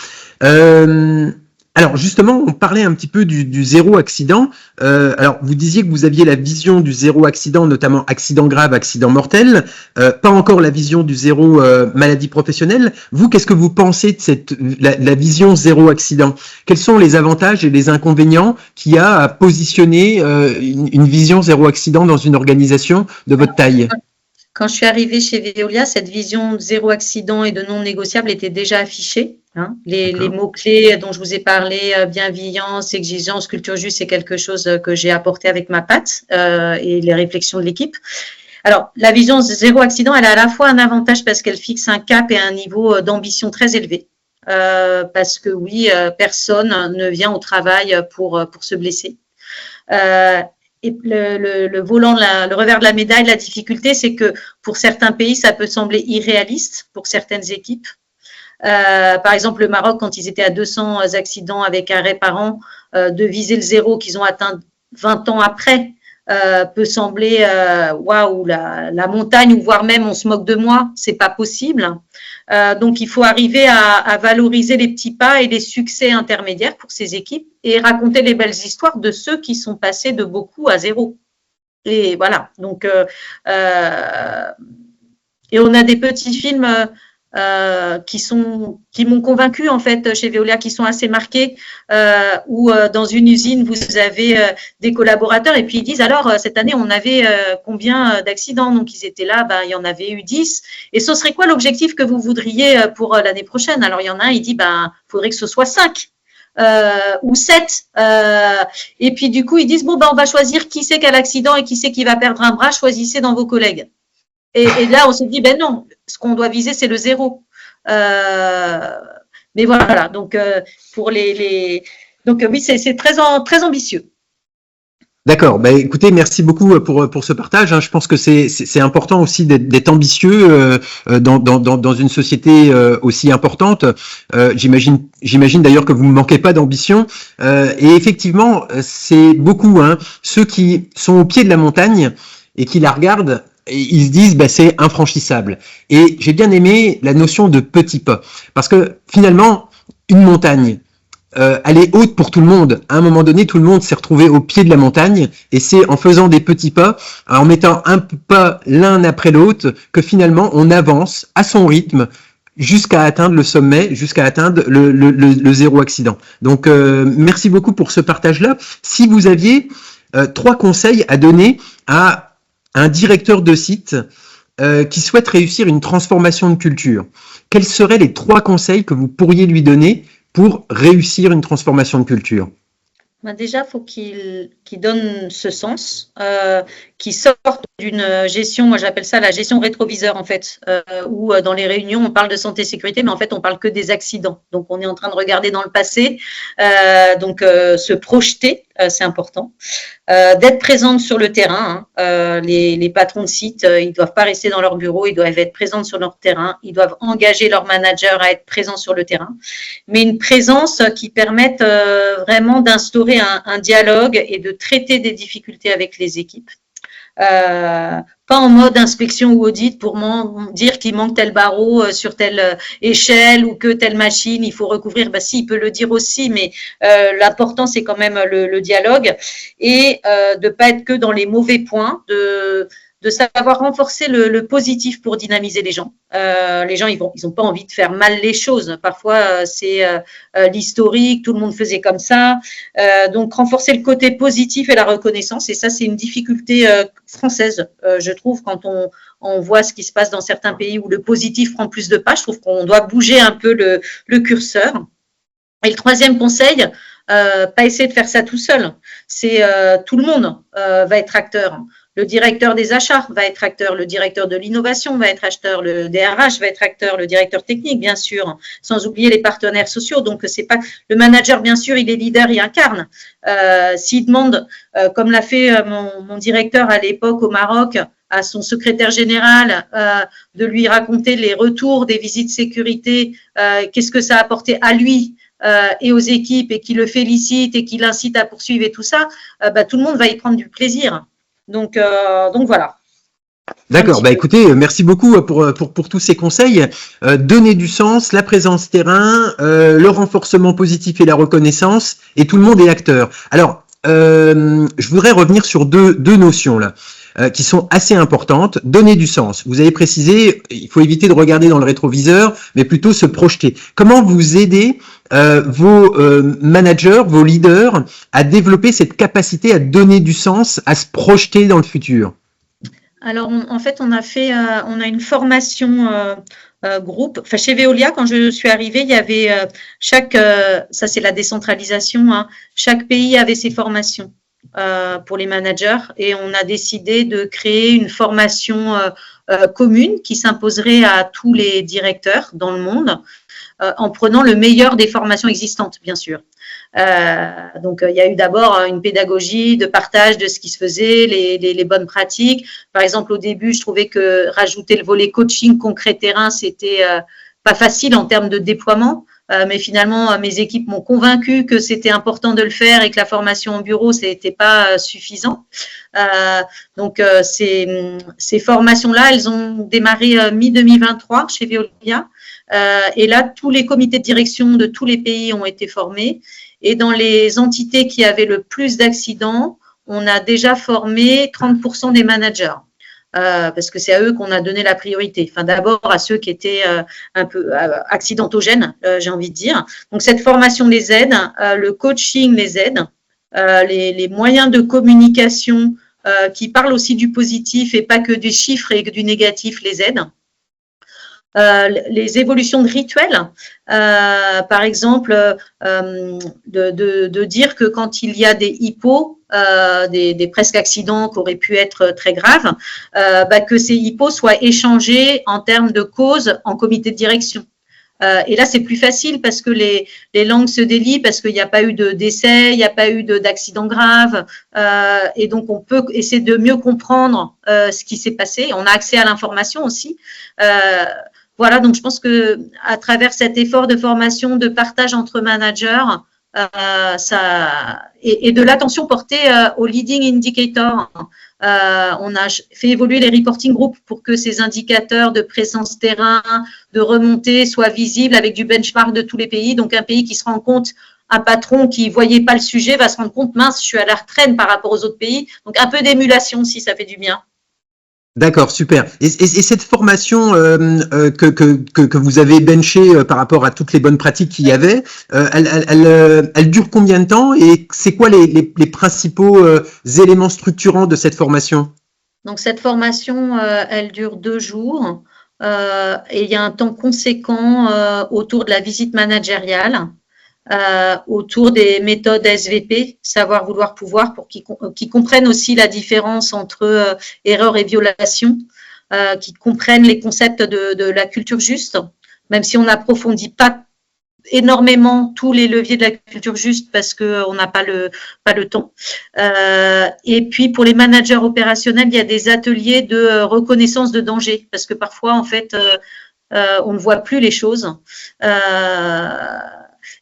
Alors justement, on parlait un petit peu du zéro accident. Alors vous disiez que vous aviez la vision du zéro accident, notamment accident grave, accident mortel, pas encore la vision du zéro maladie professionnelle. Vous, qu'est-ce que vous pensez de la vision zéro accident? Quels sont les avantages et les inconvénients qu'il y a à positionner une vision zéro accident dans une organisation de votre taille? Quand je suis arrivée chez Veolia, cette vision de zéro accident et de non négociable était déjà affichée. Hein. Les mots-clés dont je vous ai parlé, bienveillance, exigence, culture juste, c'est quelque chose que j'ai apporté avec ma patte et les réflexions de l'équipe. Alors, la vision zéro accident, elle a à la fois un avantage parce qu'elle fixe un cap et un niveau d'ambition très élevé. Parce que oui, personne ne vient au travail pour se blesser. Et le revers de la médaille, la difficulté, c'est que pour certains pays, ça peut sembler irréaliste pour certaines équipes. Par exemple, le Maroc, quand ils étaient à 200 accidents avec arrêt par an, de viser le zéro qu'ils ont atteint 20 ans après, peut sembler waouh, la montagne, ou voire même on se moque de moi, c'est pas possible. Donc il faut arriver à valoriser les petits pas et les succès intermédiaires pour ces équipes et raconter les belles histoires de ceux qui sont passés de beaucoup à zéro. Et voilà. Donc et on a des petits films qui m'ont convaincu en fait chez Veolia, qui sont assez marqués, où dans une usine vous avez des collaborateurs et puis ils disent alors cette année on avait combien d'accidents, donc ils étaient là, il y en avait eu 10 et ce serait quoi l'objectif que vous voudriez pour l'année prochaine? Alors il y en a un, il dit faudrait que ce soit 5 ou 7 et puis du coup ils disent on va choisir qui c'est qui a l'accident et qui c'est qui va perdre un bras, choisissez dans vos collègues. Et là, on se dit, non, ce qu'on doit viser, c'est le zéro. Mais voilà, donc pour donc oui, c'est très ambitieux. D'accord. Écoutez, merci beaucoup pour ce partage. Hein. Je pense que c'est important aussi d'être ambitieux dans une société aussi importante. J'imagine d'ailleurs que vous ne manquez pas d'ambition. Et effectivement, c'est beaucoup ceux qui sont au pied de la montagne et qui la regardent. Et ils se disent c'est infranchissable. Et j'ai bien aimé la notion de petits pas, parce que finalement une montagne, elle est haute pour tout le monde. À un moment donné, tout le monde s'est retrouvé au pied de la montagne, et c'est en faisant des petits pas, en mettant un pas l'un après l'autre, que finalement on avance à son rythme jusqu'à atteindre le sommet, jusqu'à atteindre le zéro accident. Donc merci beaucoup pour ce partage-là. Si vous aviez 3 conseils à donner à un directeur de site qui souhaite réussir une transformation de culture, quels seraient les 3 conseils que vous pourriez lui donner pour réussir une transformation de culture? Déjà, il faut qu'il donne ce sens, qu'il sorte d'une gestion, moi j'appelle ça la gestion rétroviseur en fait, où dans les réunions on parle de santé et sécurité, mais en fait on parle que des accidents. Donc on est en train de regarder dans le passé, donc se projeter, c'est important. D'être présente sur le terrain. Les patrons de site, ils ne doivent pas rester dans leur bureau, ils doivent être présents sur leur terrain, ils doivent engager leurs managers à être présents sur le terrain, mais une présence qui permette vraiment d'instaurer un dialogue et de traiter des difficultés avec les équipes. Pas en mode inspection ou audit pour dire qu'il manque tel barreau sur telle échelle ou que telle machine, il faut recouvrir. Si, il peut le dire aussi, mais l'important, c'est quand même le dialogue et de ne pas être que dans les mauvais points, de savoir renforcer le positif pour dynamiser les gens. Les gens, ils n'ont pas envie de faire mal les choses. Parfois, c'est l'historique, tout le monde faisait comme ça. Donc, renforcer le côté positif et la reconnaissance. Et ça, c'est une difficulté française, je trouve, quand on voit ce qui se passe dans certains pays où le positif prend plus de pas. Je trouve qu'on doit bouger un peu le curseur. Et le 3e conseil, pas essayer de faire ça tout seul. C'est tout le monde va être acteur. Le directeur des achats va être acteur, le directeur de l'innovation va être acteur, le DRH va être acteur, le directeur technique, bien sûr, sans oublier les partenaires sociaux. Donc, c'est pas le manager, bien sûr, il est leader, il incarne. S'il demande, comme l'a fait mon directeur à l'époque au Maroc, à son secrétaire général, de lui raconter les retours des visites sécurité, qu'est-ce que ça a apporté à lui et aux équipes, et qui le félicite et qui l'incite à poursuivre et tout ça, tout le monde va y prendre du plaisir. Donc voilà. D'accord, écoutez, merci beaucoup pour tous ces conseils. Donner du sens, la présence terrain, le renforcement positif et la reconnaissance, et tout le monde est acteur. Alors, je voudrais revenir sur deux notions là, qui sont assez importantes. Donner du sens. Vous avez précisé, il faut éviter de regarder dans le rétroviseur, mais plutôt se projeter. Comment vous aidez vos managers, vos leaders, à développer cette capacité à donner du sens, à se projeter dans le futur? Alors, en fait, on a une formation groupe. Enfin, chez Veolia, quand je suis arrivée, il y avait ça c'est la décentralisation, hein, chaque pays avait ses formations pour les managers, et on a décidé de créer une formation commune qui s'imposerait à tous les directeurs dans le monde, en prenant le meilleur des formations existantes, bien sûr. Donc, il y a eu d'abord une pédagogie de partage de ce qui se faisait, les bonnes pratiques. Par exemple, au début, je trouvais que rajouter le volet coaching concret terrain, c'était pas facile en termes de déploiement. Mais finalement, mes équipes m'ont convaincu que c'était important de le faire et que la formation en bureau, c'était pas suffisant. Donc, ces formations-là, elles ont démarré mi-2023 chez Veolia. Et là, tous les comités de direction de tous les pays ont été formés. Et dans les entités qui avaient le plus d'accidents, on a déjà formé 30% des managers. Parce que c'est à eux qu'on a donné la priorité. Enfin, d'abord à ceux qui étaient un peu accidentogènes, j'ai envie de dire. Donc, cette formation les aide, le coaching les aide, les moyens de communication qui parlent aussi du positif et pas que des chiffres et que du négatif les aident. Les évolutions de rituels, par exemple, de dire que quand il y a des hippos, des presque accidents qui auraient pu être très graves, que ces hippos soient échangés en termes de causes en comité de direction. Et là, c'est plus facile parce que les langues se délient, parce qu'il n'y a pas eu de décès, il n'y a pas eu d'accident grave, et donc on peut essayer de mieux comprendre ce qui s'est passé. On a accès à l'information aussi. Voilà, donc je pense que à travers cet effort de formation, de partage entre managers, et de l'attention portée aux leading indicators. On a fait évoluer les reporting groups pour que ces indicateurs de présence terrain, de remontée soient visibles avec du benchmark de tous les pays. Donc, un pays qui se rend compte, un patron qui ne voyait pas le sujet va se rendre compte, mince, je suis à la retraite par rapport aux autres pays. Donc, un peu d'émulation si ça fait du bien. D'accord, super. Et cette formation que vous avez benchée par rapport à toutes les bonnes pratiques qu'il y avait, elle dure combien de temps, et c'est quoi les principaux éléments structurants de cette formation? Donc, cette formation, elle dure 2 jours et il y a un temps conséquent autour de la visite managériale, autour des méthodes SVP, savoir, vouloir, pouvoir, pour qu'ils comprennent aussi la différence entre erreur et violation, qu'ils comprennent les concepts de la culture juste, même si on n'approfondit pas énormément tous les leviers de la culture juste parce qu'on n'a pas le temps. Et puis, pour les managers opérationnels, il y a des ateliers de reconnaissance de danger, parce que parfois, en fait, on ne voit plus les choses.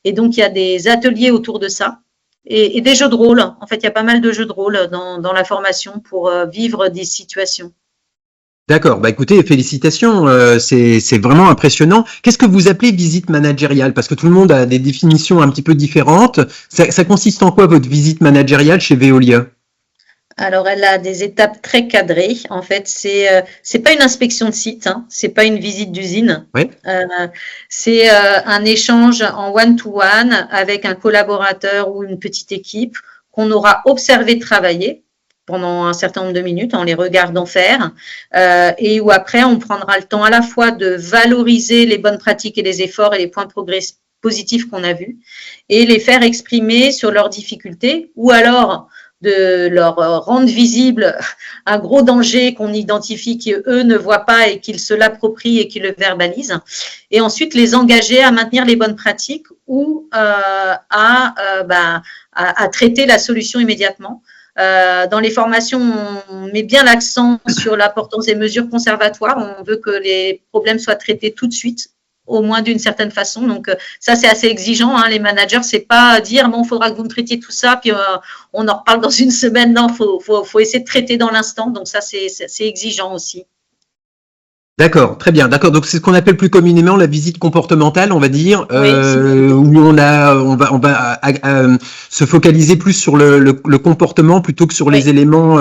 Et donc, il y a des ateliers autour de ça et des jeux de rôle. En fait, il y a pas mal de jeux de rôle dans la formation pour vivre des situations. D'accord, écoutez, félicitations, c'est vraiment impressionnant. Qu'est-ce que vous appelez visite managériale? Parce que tout le monde a des définitions un petit peu différentes. Ça consiste en quoi votre visite managériale chez Veolia? Alors, elle a des étapes très cadrées. En fait, c'est pas une inspection de site, hein, c'est pas une visite d'usine. Oui. C'est un échange en one-to-one avec un collaborateur ou une petite équipe qu'on aura observé travailler pendant un certain nombre de minutes en les regardant faire, et où après, on prendra le temps à la fois de valoriser les bonnes pratiques et les efforts et les points positifs qu'on a vus, et les faire exprimer sur leurs difficultés, ou alors de leur rendre visible un gros danger qu'on identifie, qu'eux ne voient pas et qu'ils se l'approprient et qu'ils le verbalisent. Et ensuite, les engager à maintenir les bonnes pratiques ou à traiter la solution immédiatement. Dans les formations, on met bien l'accent sur l'importance des mesures conservatoires. On veut que les problèmes soient traités tout de suite, au moins d'une certaine façon. Donc, ça, c'est assez exigeant. Hein. Les managers, c'est pas dire, bon, il faudra que vous me traitiez tout ça, puis on en reparle dans une semaine. Non, faut essayer de traiter dans l'instant. Donc, ça, c'est exigeant aussi. D'accord, très bien. D'accord. Donc c'est ce qu'on appelle plus communément la visite comportementale, on va dire, Oui, où on va se focaliser plus sur le comportement plutôt que sur les éléments,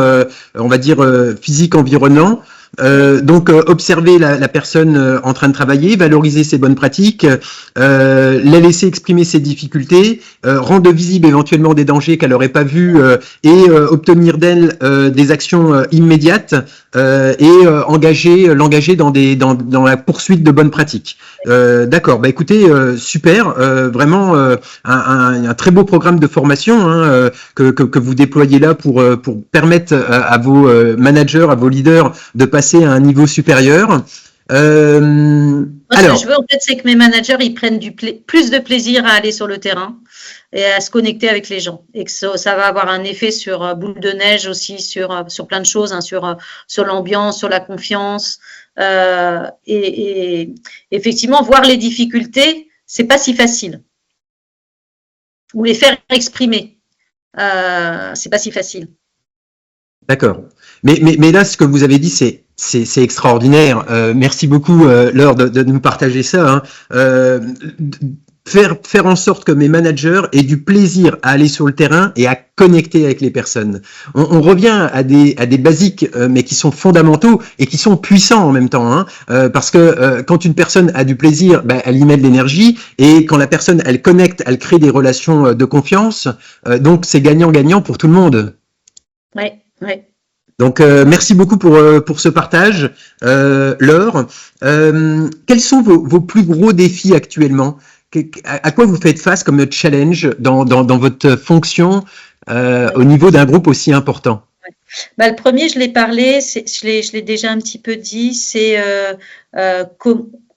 on va dire physiques environnants. Donc observer la personne en train de travailler, valoriser ses bonnes pratiques, la laisser exprimer ses difficultés, rendre visible éventuellement des dangers qu'elle n'aurait pas vus et obtenir d'elle des actions immédiates et l'engager dans la poursuite de bonnes pratiques. D'accord, bah écoutez, super, vraiment un très beau programme de formation hein, que vous déployez là pour permettre à vos managers, à vos leaders de passer à un niveau supérieur. Moi, ce que je veux en fait, c'est que mes managers ils prennent plus de plaisir à aller sur le terrain et à se connecter avec les gens, et que ça va avoir un effet sur boule de neige aussi, sur plein de choses, hein, sur l'ambiance, sur la confiance, et effectivement voir les difficultés, c'est pas si facile, ou les faire exprimer, c'est pas si facile. D'accord. Mais là, ce que vous avez dit, c'est extraordinaire. Merci beaucoup, Laure, de nous partager ça. Hein. Faire en sorte que mes managers aient du plaisir à aller sur le terrain et à connecter avec les personnes. On revient à des basiques, mais qui sont fondamentaux et qui sont puissants en même temps. Hein, parce que quand une personne a du plaisir, elle y met de l'énergie, et quand la personne, elle connecte, elle crée des relations de confiance. Donc, c'est gagnant-gagnant pour tout le monde. Oui, oui. Donc, merci beaucoup pour ce partage, Laure. Quels sont vos plus gros défis actuellement? À quoi vous faites face comme challenge dans votre fonction au niveau d'un groupe aussi important? Le premier, je l'ai parlé, je l'ai déjà un petit peu dit, c'est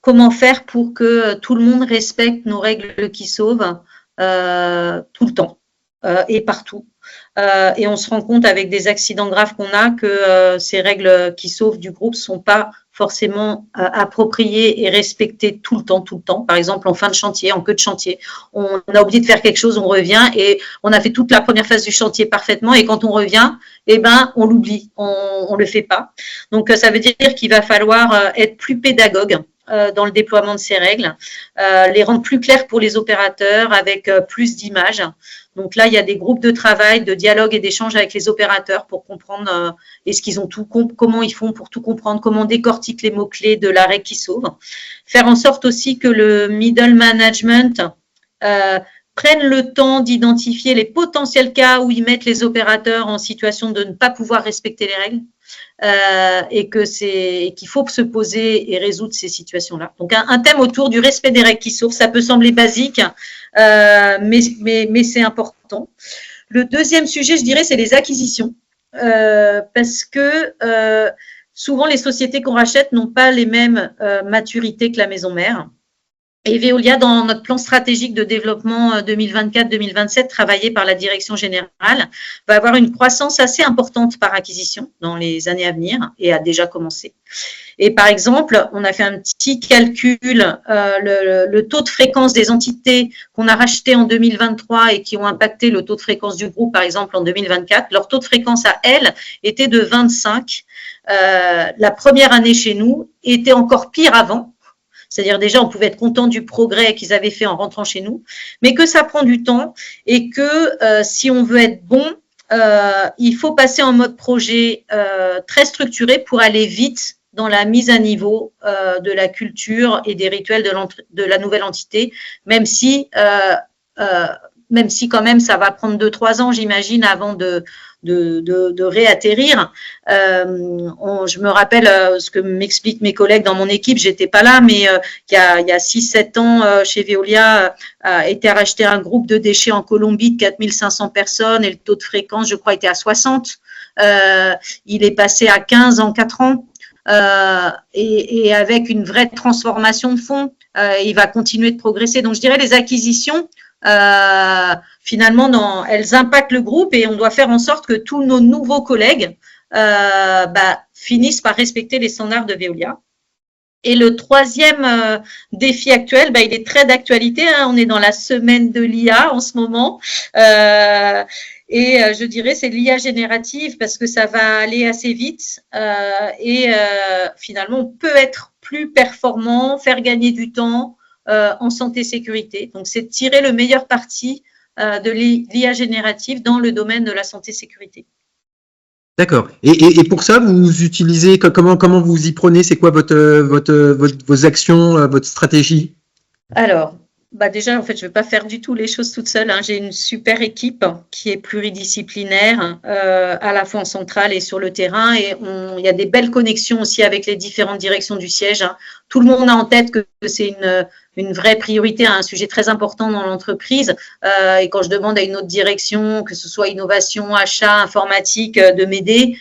comment faire pour que tout le monde respecte nos règles qui sauvent tout le temps et partout. Et on se rend compte avec des accidents graves qu'on a que ces règles qui sauvent du groupe sont pas forcément appropriées et respectées tout le temps. Par exemple, en fin de chantier, en queue de chantier, on a oublié de faire quelque chose, on revient et on a fait toute la première phase du chantier parfaitement, et quand on revient, on l'oublie, on le fait pas. Donc ça veut dire qu'il va falloir être plus pédagogue dans le déploiement de ces règles, les rendre plus claires pour les opérateurs avec plus d'images. Donc là, il y a des groupes de travail, de dialogue et d'échange avec les opérateurs pour comprendre est-ce qu'ils ont comment ils font pour tout comprendre, comment décortiquent les mots-clés de la règle qui sauve. Faire en sorte aussi que le middle management prenne le temps d'identifier les potentiels cas où ils mettent les opérateurs en situation de ne pas pouvoir respecter les règles. Et qu'il faut se poser et résoudre ces situations-là. Donc, un thème autour du respect des règles qui sauvent, ça peut sembler basique, mais c'est important. Le deuxième sujet, je dirais, c'est les acquisitions, parce que souvent, les sociétés qu'on rachète n'ont pas les mêmes maturités que la maison mère. Et Veolia, dans notre plan stratégique de développement 2024-2027, travaillé par la direction générale, va avoir une croissance assez importante par acquisition dans les années à venir, et a déjà commencé. Et par exemple, on a fait un petit calcul, le taux de fréquence des entités qu'on a rachetées en 2023 et qui ont impacté le taux de fréquence du groupe, par exemple, en 2024. Leur taux de fréquence à elles était de 25. La première année chez nous était encore pire avant. C'est-à-dire déjà, on pouvait être content du progrès qu'ils avaient fait en rentrant chez nous, mais que ça prend du temps et que si on veut être bon, il faut passer en mode projet très structuré pour aller vite dans la mise à niveau de la culture et des rituels de la nouvelle entité, même si même si quand même ça va prendre 2-3 ans, j'imagine, avant de réatterrir. Je me rappelle ce que m'expliquent mes collègues dans mon équipe, j'étais pas là, mais il y a 6-7 ans, chez Veolia, a été racheté un groupe de déchets en Colombie de 4500 personnes et le taux de fréquence, je crois, était à 60. Il est passé à 15 en 4 ans. Et avec une vraie transformation de fond, il va continuer de progresser. Donc, je dirais les acquisitions, finalement, elles impactent le groupe et on doit faire en sorte que tous nos nouveaux collègues finissent par respecter les standards de Veolia. Et le troisième défi actuel, il est très d'actualité. On est dans la semaine de l'IA en ce moment. Et je dirais c'est l'IA générative parce que ça va aller assez vite finalement on peut être plus performant, faire gagner du temps en santé-sécurité. Donc c'est de tirer le meilleur parti de l'IA générative dans le domaine de la santé-sécurité. D'accord. Et pour ça, vous utilisez comment vous y prenez? C'est quoi vos actions, votre stratégie? Alors, déjà, en fait, je ne vais pas faire du tout les choses toute seule. J'ai une super équipe qui est pluridisciplinaire, à la fois en centrale et sur le terrain. Et il y a des belles connexions aussi avec les différentes directions du siège. Tout le monde a en tête que c'est une vraie priorité, un sujet très important dans l'entreprise. Et quand je demande à une autre direction, que ce soit innovation, achat, informatique, de m'aider,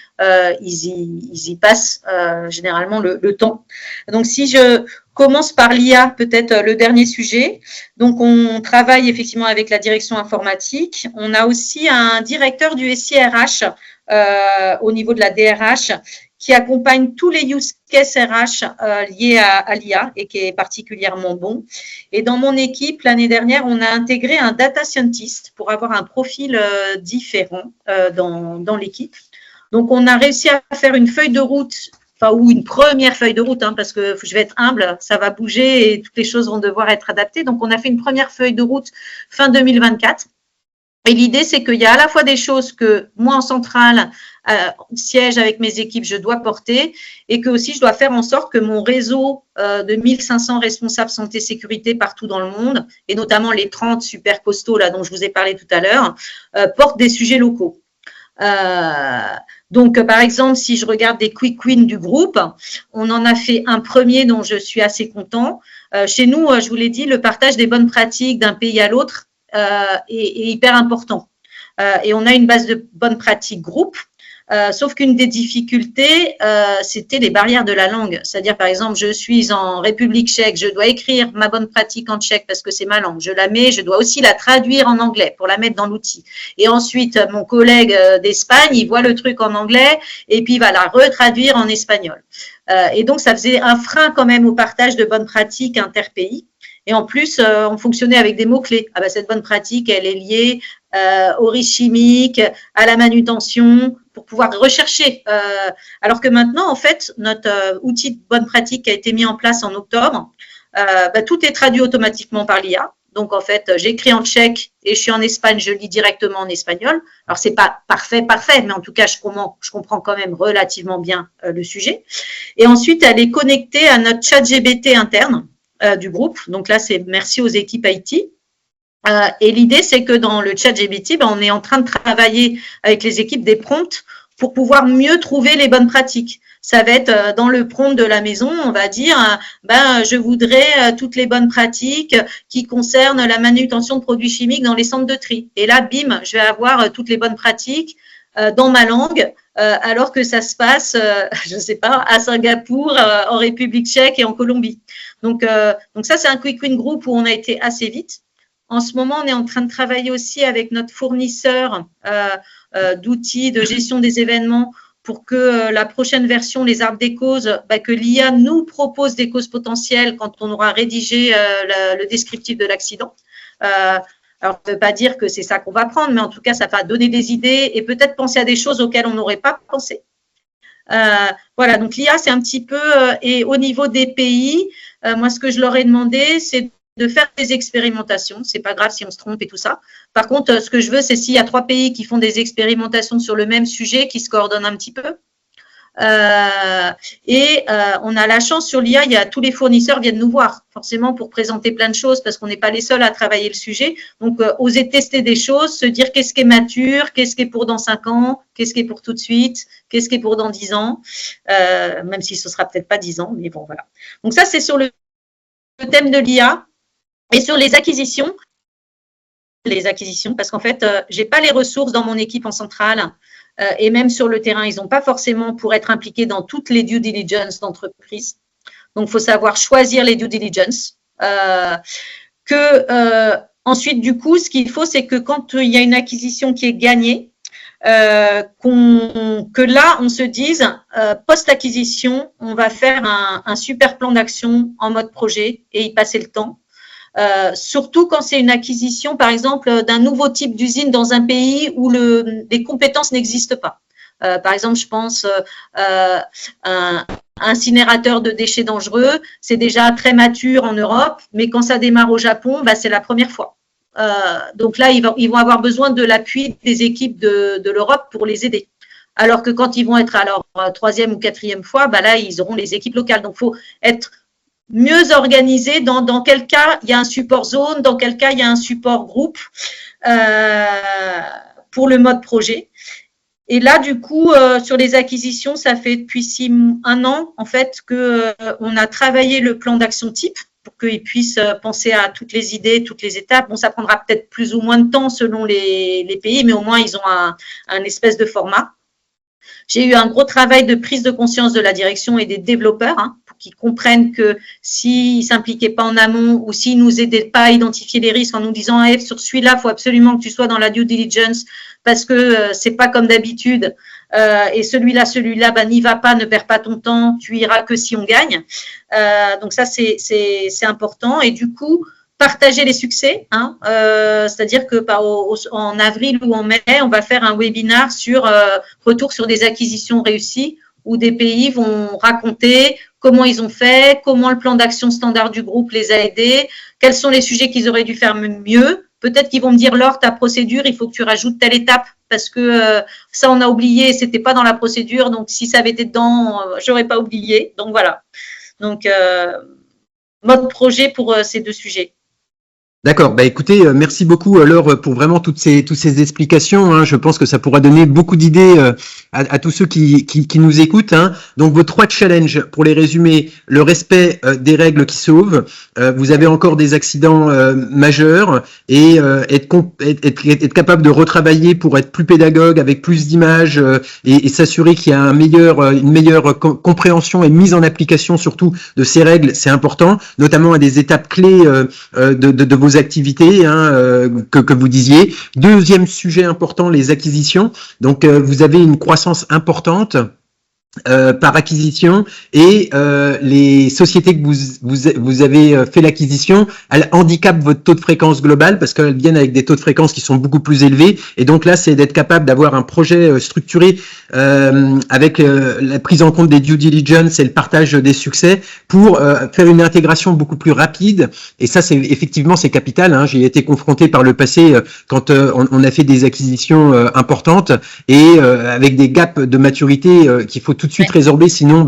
ils y passent généralement le temps. Donc, si je commence par l'IA, peut-être le dernier sujet. Donc, on travaille effectivement avec la direction informatique. On a aussi un directeur du SIRH au niveau de la DRH qui accompagne tous les use cases RH liés à l'IA et qui est particulièrement bon. Et dans mon équipe, l'année dernière, on a intégré un data scientist pour avoir un profil différent dans l'équipe. Donc, on a réussi à faire une feuille de route, ou une première feuille de route, parce que je vais être humble, ça va bouger et toutes les choses vont devoir être adaptées. Donc, on a fait une première feuille de route fin 2024. Et l'idée, c'est qu'il y a à la fois des choses que moi, en centrale, siège avec mes équipes, je dois porter et que aussi je dois faire en sorte que mon réseau de 1500 responsables santé-sécurité partout dans le monde, et notamment les 30 super costauds là dont je vous ai parlé tout à l'heure, portent des sujets locaux. Donc, par exemple, si je regarde des quick wins du groupe, on en a fait un premier dont je suis assez content. Chez nous, je vous l'ai dit, le partage des bonnes pratiques d'un pays à l'autre est hyper important. Et on a une base de bonnes pratiques groupe. Sauf qu'une des difficultés, c'était les barrières de la langue. C'est-à-dire, par exemple, je suis en République tchèque, je dois écrire ma bonne pratique en tchèque parce que c'est ma langue. Je la mets, je dois aussi la traduire en anglais pour la mettre dans l'outil. Et ensuite, mon collègue d'Espagne, il voit le truc en anglais et puis il va la retraduire en espagnol. Et donc, ça faisait un frein quand même au partage de bonnes pratiques interpays. Et en plus, on fonctionnait avec des mots-clés. Cette bonne pratique, elle est liée aux risques chimiques, à la manutention, pour pouvoir rechercher. Alors que maintenant, en fait, notre outil de bonne pratique qui a été mis en place en octobre, tout est traduit automatiquement par l'IA. Donc, en fait, j'écris en tchèque et je suis en Espagne, je lis directement en espagnol. Alors, c'est pas parfait, mais en tout cas, je comprends quand même relativement bien le sujet. Et ensuite, elle est connectée à notre chat GPT interne du groupe. Donc là, c'est merci aux équipes IT. Et l'idée, c'est que dans le chat GPT, on est en train de travailler avec les équipes des prompts pour pouvoir mieux trouver les bonnes pratiques. Ça va être dans le prompt de la maison, on va dire, je voudrais toutes les bonnes pratiques qui concernent la manutention de produits chimiques dans les centres de tri. Et là, bim, je vais avoir toutes les bonnes pratiques dans ma langue, alors que ça se passe, je ne sais pas, à Singapour, en République tchèque et en Colombie. Donc ça, c'est un quick win group où on a été assez vite. En ce moment, on est en train de travailler aussi avec notre fournisseur d'outils de gestion des événements pour que la prochaine version, les arbres des causes, que l'IA nous propose des causes potentielles quand on aura rédigé le descriptif de l'accident. Alors, ça ne veut pas dire que c'est ça qu'on va prendre, mais en tout cas, ça va donner des idées et peut-être penser à des choses auxquelles on n'aurait pas pensé. Voilà, donc l'IA, c'est un petit peu… et au niveau des pays, moi, ce que je leur ai demandé, c'est de faire des expérimentations. C'est pas grave si on se trompe et tout ça. Par contre, ce que je veux, c'est s'il y a 3 pays qui font des expérimentations sur le même sujet, qui se coordonnent un petit peu. On a la chance sur l'IA, tous les fournisseurs viennent nous voir, forcément pour présenter plein de choses, parce qu'on n'est pas les seuls à travailler le sujet. Donc, oser tester des choses, se dire qu'est-ce qui est mature, qu'est-ce qui est pour dans 5 ans, qu'est-ce qui est pour tout de suite, qu'est-ce qui est pour dans 10 ans, même si ce sera peut-être pas 10 ans, mais bon, voilà. Donc ça, c'est sur le thème de l'IA. Et sur les acquisitions, parce qu'en fait, j'ai pas les ressources dans mon équipe en centrale, et même sur le terrain, ils n'ont pas forcément pour être impliqués dans toutes les due diligence d'entreprise. Donc, il faut savoir choisir les due diligence. Ensuite, du coup, ce qu'il faut, c'est que quand il y a une acquisition qui est gagnée, que là, on se dise, post-acquisition, on va faire un super plan d'action en mode projet et y passer le temps. Surtout quand c'est une acquisition, par exemple, d'un nouveau type d'usine dans un pays où les compétences n'existent pas. Par exemple, je pense un incinérateur de déchets dangereux, c'est déjà très mature en Europe, mais quand ça démarre au Japon, c'est la première fois. Donc là, ils vont avoir besoin de l'appui des équipes de l'Europe pour les aider. Alors que quand ils vont être à leur 3e ou 4e fois, là, ils auront les équipes locales. Donc, il faut être mieux organisé dans quel cas il y a un support zone, dans quel cas il y a un support groupe pour le mode projet. Et là, du coup, sur les acquisitions, ça fait depuis 1 an, en fait, qu'on a travaillé le plan d'action type pour qu'ils puissent penser à toutes les idées, toutes les étapes. Bon, ça prendra peut-être plus ou moins de temps selon les pays, mais au moins, ils ont un espèce de format. J'ai eu un gros travail de prise de conscience de la direction et des développeurs, pour qu'ils comprennent que s'ils ne s'impliquaient pas en amont ou s'ils ne nous aidaient pas à identifier les risques en nous disant hey, sur celui-là, il faut absolument que tu sois dans la due diligence parce que c'est pas comme d'habitude et celui-là, n'y va pas, ne perds pas ton temps, tu iras que si on gagne. Donc ça, c'est important. Et du coup, partager les succès, c'est-à-dire que en avril ou en mai, on va faire un webinaire sur retour sur des acquisitions réussies où des pays vont raconter comment ils ont fait, comment le plan d'action standard du groupe les a aidés, quels sont les sujets qu'ils auraient dû faire mieux. Peut-être qu'ils vont me dire Laure, ta procédure, il faut que tu rajoutes telle étape parce que ça on a oublié, c'était pas dans la procédure, donc si ça avait été dedans, j'aurais pas oublié. Donc voilà. Donc mode projet pour ces 2 sujets. D'accord. Écoutez, merci beaucoup Laure pour vraiment toutes ces explications. Je pense que ça pourra donner beaucoup d'idées à tous ceux qui nous écoutent. Donc vos 3 challenges, pour les résumer: le respect des règles qui sauvent, vous avez encore des accidents majeurs et être capable de retravailler pour être plus pédagogue avec plus d'images et s'assurer qu'il y a une meilleure compréhension et mise en application surtout de ces règles, c'est important, notamment à des étapes clés de vos activités que vous disiez. Deuxième sujet important, les acquisitions. Donc vous avez une croissance importante par acquisition et les sociétés que vous avez fait l'acquisition, elles handicapent votre taux de fréquence global parce qu'elles viennent avec des taux de fréquence qui sont beaucoup plus élevés. Et donc là, c'est d'être capable d'avoir un projet structuré avec la prise en compte des due diligence et le partage des succès pour faire une intégration beaucoup plus rapide. Et ça, c'est capital. J'y ai été confronté par le passé quand on a fait des acquisitions importantes et avec des gaps de maturité qu'il faut tout de suite résorber, sinon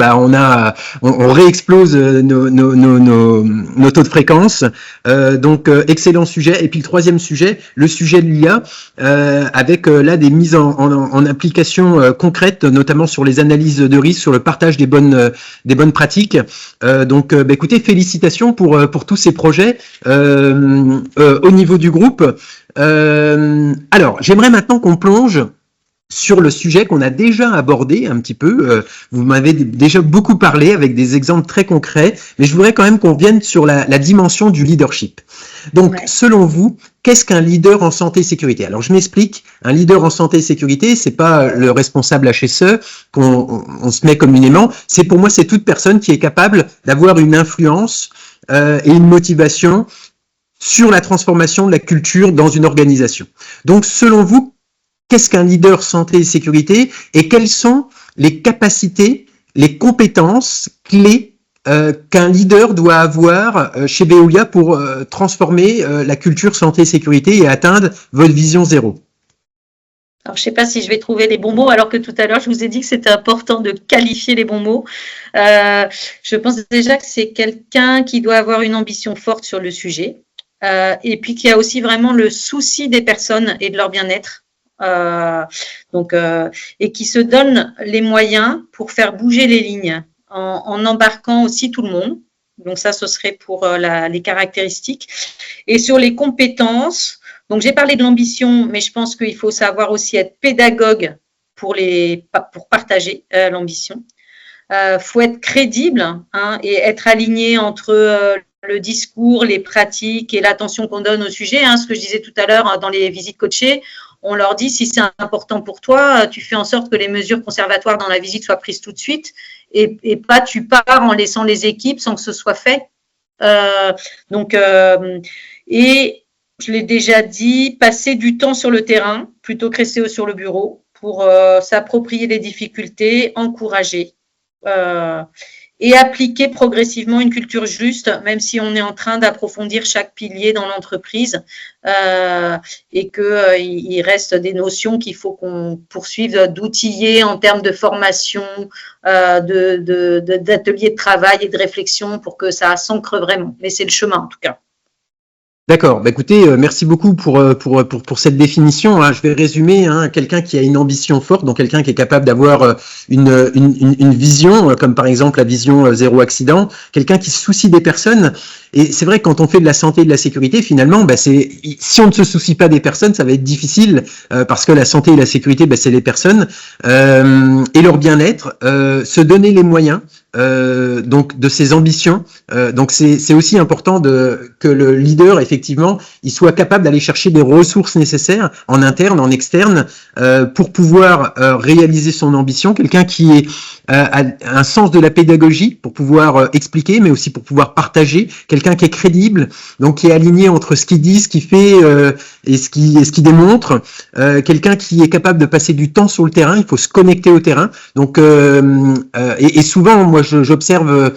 on réexplose nos taux de fréquence. Donc excellent sujet. Et puis le troisième sujet, le sujet de l'IA, avec là des mises en application concrètes, notamment sur les analyses de risque, sur le partage des bonnes pratiques. Donc écoutez, félicitations pour tous ces projets au niveau du groupe. Alors j'aimerais maintenant qu'on plonge sur le sujet qu'on a déjà abordé un petit peu. Vous m'avez déjà beaucoup parlé avec des exemples très concrets, mais je voudrais quand même qu'on revienne sur la dimension du leadership. Donc, selon vous, qu'est-ce qu'un leader en santé et sécurité? Alors, je m'explique. Un leader en santé et sécurité, c'est pas le responsable HSE qu'on se met communément. Pour moi, c'est toute personne qui est capable d'avoir une influence et une motivation sur la transformation de la culture dans une organisation. Donc, selon vous, qu'est-ce qu'un leader santé et sécurité et quelles sont les capacités, les compétences clés qu'un leader doit avoir chez Veolia pour transformer la culture santé et sécurité et atteindre votre vision 0? Alors, je ne sais pas si je vais trouver les bons mots, alors que tout à l'heure, je vous ai dit que c'était important de qualifier les bons mots. Je pense déjà que c'est quelqu'un qui doit avoir une ambition forte sur le sujet, et puis qui a aussi vraiment le souci des personnes et de leur bien-être. Et qui se donne les moyens pour faire bouger les lignes en embarquant aussi tout le monde. Donc ça, ce serait pour les caractéristiques. Et sur les compétences, donc j'ai parlé de l'ambition, mais je pense qu'il faut savoir aussi être pédagogue pour partager l'ambition. Faut être crédible, hein, et être aligné entre le discours, les pratiques et l'attention qu'on donne au sujet. Hein, ce que je disais tout à l'heure dans les visites coachées, on leur dit si c'est important pour toi, tu fais en sorte que les mesures conservatoires dans la visite soient prises tout de suite et pas tu pars en laissant les équipes sans que ce soit fait. Et je l'ai déjà dit, passer du temps sur le terrain plutôt que rester sur le bureau pour s'approprier les difficultés, encourager. Et appliquer progressivement une culture juste, même si on est en train d'approfondir chaque pilier dans l'entreprise et qu'il reste des notions qu'il faut qu'on poursuive d'outiller en termes de formation, d'ateliers de travail et de réflexion pour que ça s'ancre vraiment. Mais c'est le chemin en tout cas. D'accord. Bah, écoutez, merci beaucoup pour cette définition. Hein. Je vais résumer. Hein, quelqu'un qui a une ambition forte, donc quelqu'un qui est capable d'avoir une vision, comme par exemple la vision zéro accident. Quelqu'un qui se soucie des personnes. Et c'est vrai que quand on fait de la santé et de la sécurité, finalement, si on ne se soucie pas des personnes, ça va être difficile parce que la santé et la sécurité, c'est les personnes et leur bien-être. Se donner les moyens. Donc de ses ambitions. Donc c'est aussi important que le leader effectivement il soit capable d'aller chercher des ressources nécessaires en interne, en externe pour pouvoir réaliser son ambition. Quelqu'un qui a un sens de la pédagogie pour pouvoir expliquer, mais aussi pour pouvoir partager. Quelqu'un qui est crédible, donc qui est aligné entre ce qu'il dit, ce qu'il fait et ce qu'il démontre. Quelqu'un qui est capable de passer du temps sur le terrain. Il faut se connecter au terrain. Donc et souvent moi j'observe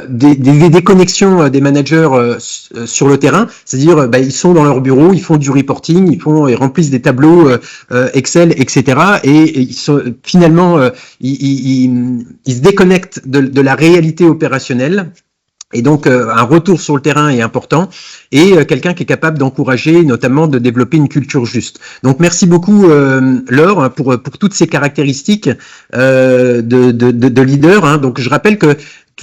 des connexions des managers sur le terrain, c'est-à-dire ils sont dans leur bureau, ils font du reporting, ils remplissent des tableaux Excel, etc. Et ils sont, finalement ils se déconnectent de la réalité opérationnelle. Et donc, un retour sur le terrain est important et quelqu'un qui est capable d'encourager, notamment de développer une culture juste. Donc, merci beaucoup, Laure, pour toutes ces caractéristiques de leader. Hein. Donc, je rappelle que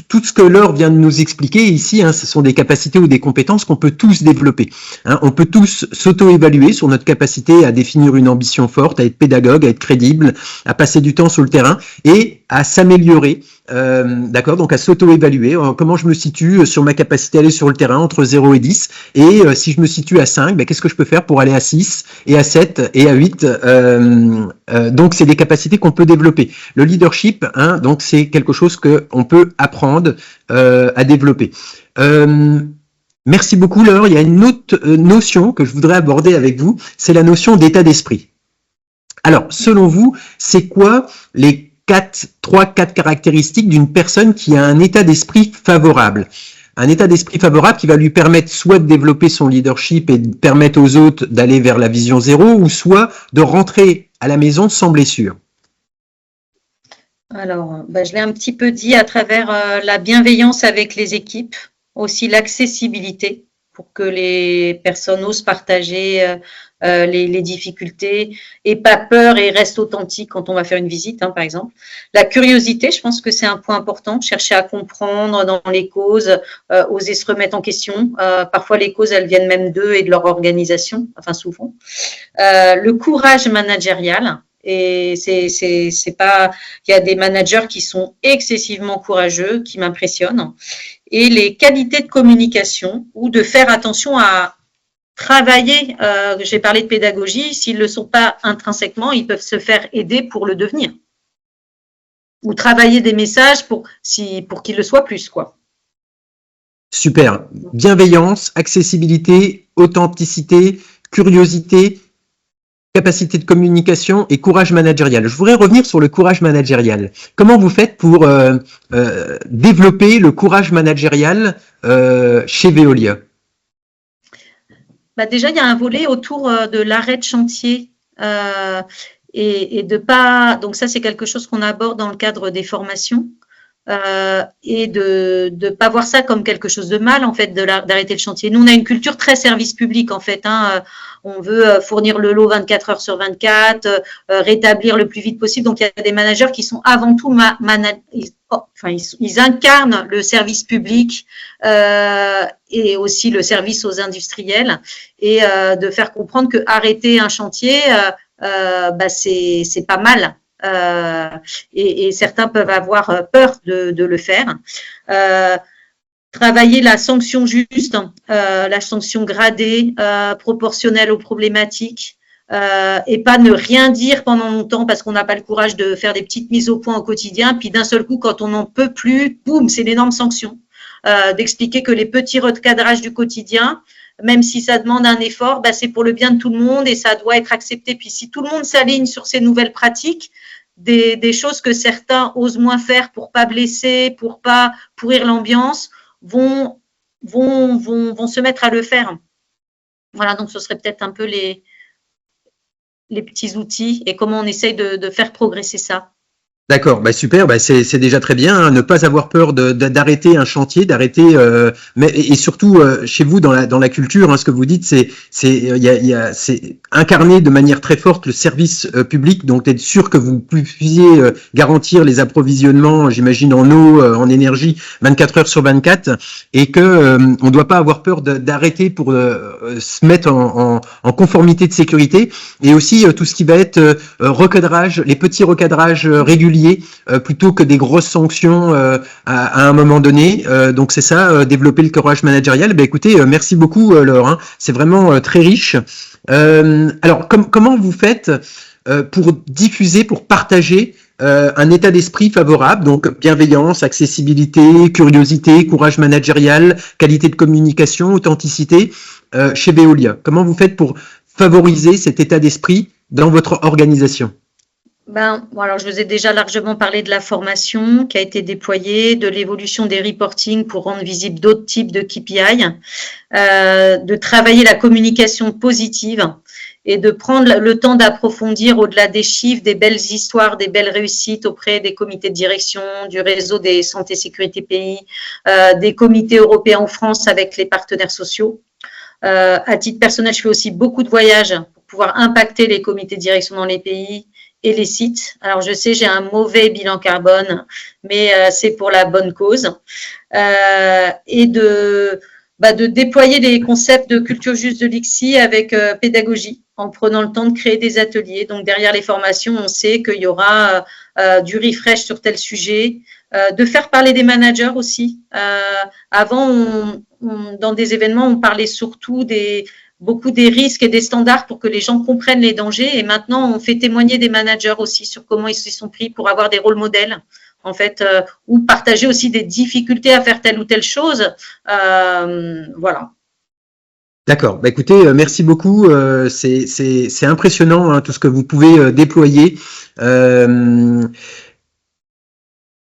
tout ce que Laure vient de nous expliquer ici, hein, ce sont des capacités ou des compétences qu'on peut tous développer. Hein. On peut tous s'auto-évaluer sur notre capacité à définir une ambition forte, à être pédagogue, à être crédible, à passer du temps sur le terrain et à s'améliorer. D'accord, donc à s'auto-évaluer. Comment je me situe sur ma capacité à aller sur le terrain entre 0 et 10 et si je me situe à 5, qu'est-ce que je peux faire pour aller à 6 et à 7 et à 8 donc c'est des capacités qu'on peut développer. Le leadership, hein, donc c'est quelque chose qu'on peut apprendre à développer. Merci beaucoup Laure. Il y a une autre notion que je voudrais aborder avec vous, c'est la notion d'état d'esprit. Alors, selon vous, c'est quoi les 3-4 caractéristiques d'une personne qui a un état d'esprit favorable? Un état d'esprit favorable qui va lui permettre soit de développer son leadership et de permettre aux autres d'aller vers la vision zéro, ou soit de rentrer à la maison sans blessure. Alors, je l'ai un petit peu dit à travers la bienveillance avec les équipes, aussi l'accessibilité pour que les personnes osent partager les difficultés, et pas peur et reste authentique quand on va faire une visite, hein, par exemple. La curiosité, je pense que c'est un point important, chercher à comprendre dans les causes, oser se remettre en question. Parfois, les causes, elles viennent même d'eux et de leur organisation, enfin souvent. Le courage managérial. Et c'est pas, il y a des managers qui sont excessivement courageux, qui m'impressionnent. Et les qualités de communication ou de faire attention à travailler, j'ai parlé de pédagogie, s'ils ne le sont pas intrinsèquement, ils peuvent se faire aider pour le devenir. Ou travailler des messages pour qu'ils le soient plus, quoi. Super. Bienveillance, accessibilité, authenticité, curiosité, capacité de communication et courage managérial. Je voudrais revenir sur le courage managérial. Comment vous faites pour développer le courage managérial chez Veolia? Déjà, il y a un volet autour de l'arrêt de chantier et de pas. Donc ça, c'est quelque chose qu'on aborde dans le cadre des formations. Et de ne pas voir ça comme quelque chose de mal, en fait, d'arrêter le chantier. Nous, on a une culture très service public, en fait. On veut fournir le lot 24 heures sur 24, rétablir le plus vite possible. Donc, il y a des managers qui sont avant tout ils incarnent le service public et aussi le service aux industriels, et de faire comprendre que arrêter un chantier, c'est pas mal. Et certains peuvent avoir peur de le faire. Travailler la sanction juste, la sanction gradée, proportionnelle aux problématiques, et pas ne rien dire pendant longtemps parce qu'on n'a pas le courage de faire des petites mises au point au quotidien. Puis d'un seul coup, quand on n'en peut plus, boum, c'est l'énorme sanction. D'expliquer que les petits recadrages du quotidien, même si ça demande un effort, c'est pour le bien de tout le monde et ça doit être accepté. Puis si tout le monde s'aligne sur ces nouvelles pratiques, des choses que certains osent moins faire pour pas blesser, pour pas pourrir l'ambiance, vont se mettre à le faire. Voilà, donc ce serait peut-être un peu les petits outils et comment on essaye de faire progresser ça. D'accord, super, c'est déjà très bien, hein, ne pas avoir peur d'arrêter un chantier, et surtout chez vous dans la culture, hein, ce que vous dites, c'est incarner de manière très forte le service public, donc être sûr que vous puissiez garantir les approvisionnements, j'imagine en eau, en énergie, 24 heures sur 24, et que on ne doit pas avoir peur d'arrêter pour se mettre en conformité de sécurité, et aussi tout ce qui va être recadrage, les petits recadrages réguliers. Plutôt que des grosses sanctions à un moment donné. Donc c'est ça, développer le courage managérial. Écoutez, merci beaucoup Laure, hein, c'est vraiment très riche. Alors comment vous faites pour diffuser, pour partager un état d'esprit favorable, donc bienveillance, accessibilité, curiosité, courage managérial, qualité de communication, authenticité chez Veolia? Comment vous faites pour favoriser cet état d'esprit dans votre organisation? Alors je vous ai déjà largement parlé de la formation qui a été déployée, de l'évolution des reporting pour rendre visible d'autres types de KPI, de travailler la communication positive et de prendre le temps d'approfondir au-delà des chiffres, des belles histoires, des belles réussites auprès des comités de direction, du réseau des santé sécurité pays, des comités européens en France avec les partenaires sociaux. À titre personnel, je fais aussi beaucoup de voyages pour pouvoir impacter les comités de direction dans les pays et les sites. Alors, je sais, j'ai un mauvais bilan carbone, mais c'est pour la bonne cause. Et de déployer les concepts de culture juste de l'ICSI avec pédagogie, en prenant le temps de créer des ateliers. Donc, derrière les formations, on sait qu'il y aura du refresh sur tel sujet, de faire parler des managers aussi. Avant, dans des événements, on parlait surtout beaucoup des risques et des standards pour que les gens comprennent les dangers. Et maintenant, on fait témoigner des managers aussi sur comment ils se sont pris pour avoir des rôles modèles, en fait, ou partager aussi des difficultés à faire telle ou telle chose. Voilà. D'accord. Écoutez, merci beaucoup. C'est impressionnant, hein, tout ce que vous pouvez déployer.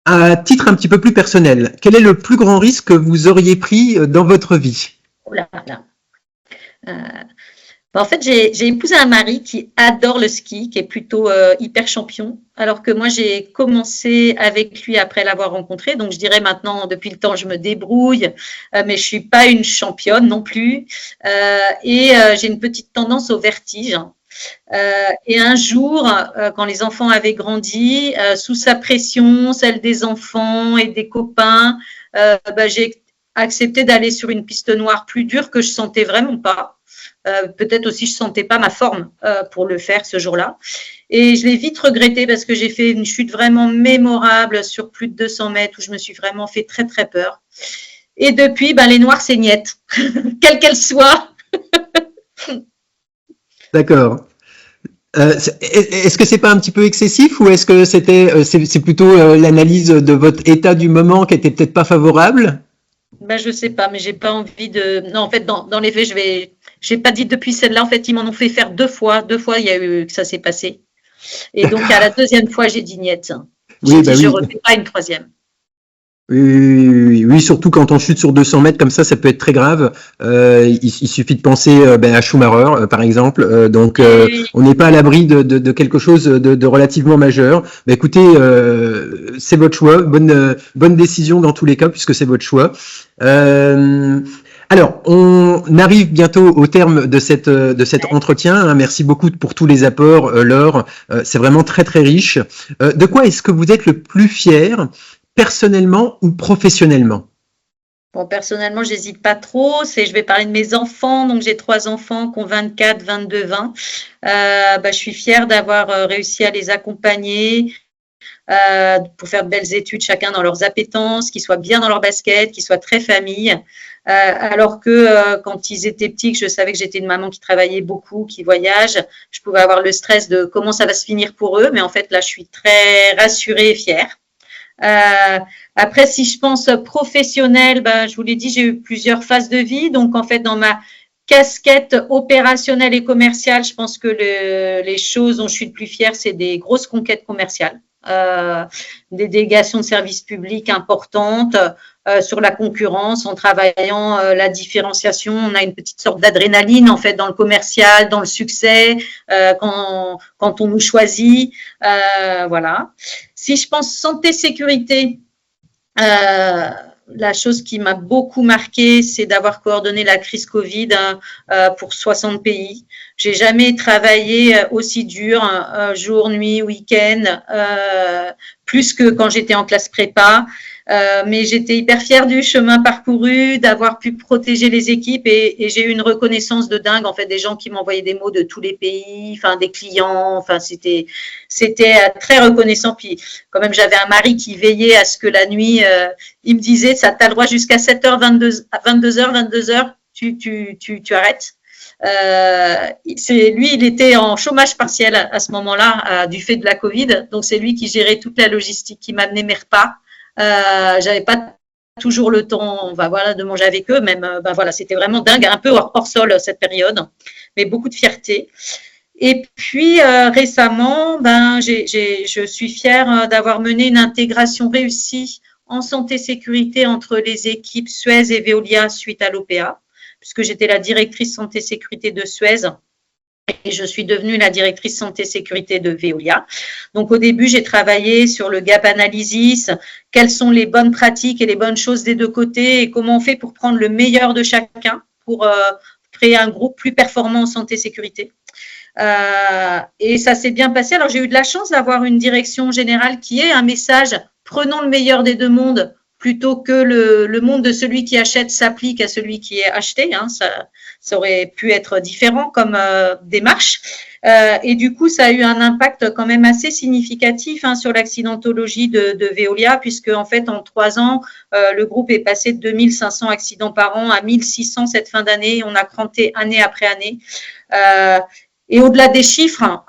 À titre un petit peu plus personnel, quel est le plus grand risque que vous auriez pris dans votre vie? Oh là là. En fait, j'ai épousé un mari qui adore le ski, qui est plutôt hyper champion, alors que moi, j'ai commencé avec lui après l'avoir rencontré. Donc, je dirais maintenant, depuis le temps, je me débrouille, mais je suis pas une championne non plus. J'ai une petite tendance au vertige. Et un jour, quand les enfants avaient grandi, sous sa pression, celle des enfants et des copains, j'ai accepté d'aller sur une piste noire plus dure que je sentais vraiment pas. Peut-être aussi je sentais pas ma forme pour le faire ce jour-là. Et je l'ai vite regretté parce que j'ai fait une chute vraiment mémorable sur plus de 200 mètres où je me suis vraiment fait très, très peur. Et depuis, les noires, c'est niette, quelle qu'elle soit. D'accord. Est-ce que c'est pas un petit peu excessif ou est-ce que c'est plutôt l'analyse de votre état du moment qui était peut-être pas favorable? Je sais pas, mais j'ai pas envie de. Non, en fait, dans les faits, j'ai pas dit depuis celle-là. En fait, ils m'en ont fait faire 2 fois. 2 fois, il y a eu que ça s'est passé. Et donc, à la deuxième fois, j'ai dit niette. J'ai dit, je ne refais pas une troisième. Oui, surtout quand on chute sur 200 mètres comme ça peut être très grave. Il suffit de penser à Schumacher, par exemple. Oui, On n'est pas à l'abri de quelque chose de relativement majeur. Écoutez, c'est votre choix. Bonne décision dans tous les cas, puisque c'est votre choix. Euh, alors, on arrive bientôt au terme de cet entretien. Hein. Merci beaucoup pour tous les apports, Laure. C'est vraiment très, très riche. De quoi est-ce que vous êtes le plus fier, personnellement ou professionnellement? bon, personnellement, j'hésite pas trop. Je vais parler de mes enfants. Donc, j'ai 3 enfants qui ont 24, 22, 20. Je suis fière d'avoir réussi à les accompagner pour faire de belles études, chacun dans leurs appétences, qu'ils soient bien dans leur basket, qu'ils soient très famille. Alors que quand ils étaient petits, que je savais que j'étais une maman qui travaillait beaucoup, qui voyage, je pouvais avoir le stress de comment ça va se finir pour eux. Mais en fait, là, je suis très rassurée et fière. Euh, Après, si je pense professionnel, je vous l'ai dit, j'ai eu plusieurs phases de vie. Donc, en fait, dans ma casquette opérationnelle et commerciale, je pense que les choses dont je suis le plus fière, c'est des grosses conquêtes commerciales, des délégations de services publics importantes sur la concurrence, en travaillant la différenciation. On a une petite sorte d'adrénaline, en fait, dans le commercial, dans le succès, quand on nous choisit. Voilà. Si je pense santé, sécurité, la chose qui m'a beaucoup marqué, c'est d'avoir coordonné la crise Covid pour 60 pays. J'ai jamais travaillé aussi dur, jour, nuit, week-end, plus que quand j'étais en classe prépa. Mais j'étais hyper fière du chemin parcouru, d'avoir pu protéger les équipes et j'ai eu une reconnaissance de dingue, en fait, des gens qui m'envoyaient des mots de tous les pays, enfin des clients, enfin c'était très reconnaissant. Puis quand même, j'avais un mari qui veillait à ce que la nuit, il me disait, ça t'as le droit jusqu'à 7h, 22h, tu arrêtes. Lui, il était en chômage partiel à ce moment-là, du fait de la Covid. Donc, c'est lui qui gérait toute la logistique, qui m'amenait mes repas. J'avais pas toujours le temps, voilà, de manger avec eux. Même, voilà, c'était vraiment dingue, un peu hors sol cette période, mais beaucoup de fierté. Et puis récemment, je suis fière d'avoir mené une intégration réussie en santé-sécurité entre les équipes Suez et Veolia suite à l'OPA, puisque j'étais la directrice santé-sécurité de Suez et je suis devenue la directrice santé-sécurité de Veolia. Donc au début, j'ai travaillé sur le gap analysis, quelles sont les bonnes pratiques et les bonnes choses des deux côtés et comment on fait pour prendre le meilleur de chacun pour créer un groupe plus performant en santé-sécurité. Et ça s'est bien passé. Alors, j'ai eu de la chance d'avoir une direction générale qui ait un message « prenons le meilleur des deux mondes » plutôt que le monde de celui qui achète s'applique à celui qui est acheté. Hein. Ça aurait pu être différent comme démarche. Et du coup, ça a eu un impact quand même assez significatif sur l'accidentologie de Veolia, puisque en fait, en 3 ans, le groupe est passé de 2500 accidents par an à 1600 cette fin d'année. On a cranté année après année. Et au-delà des chiffres,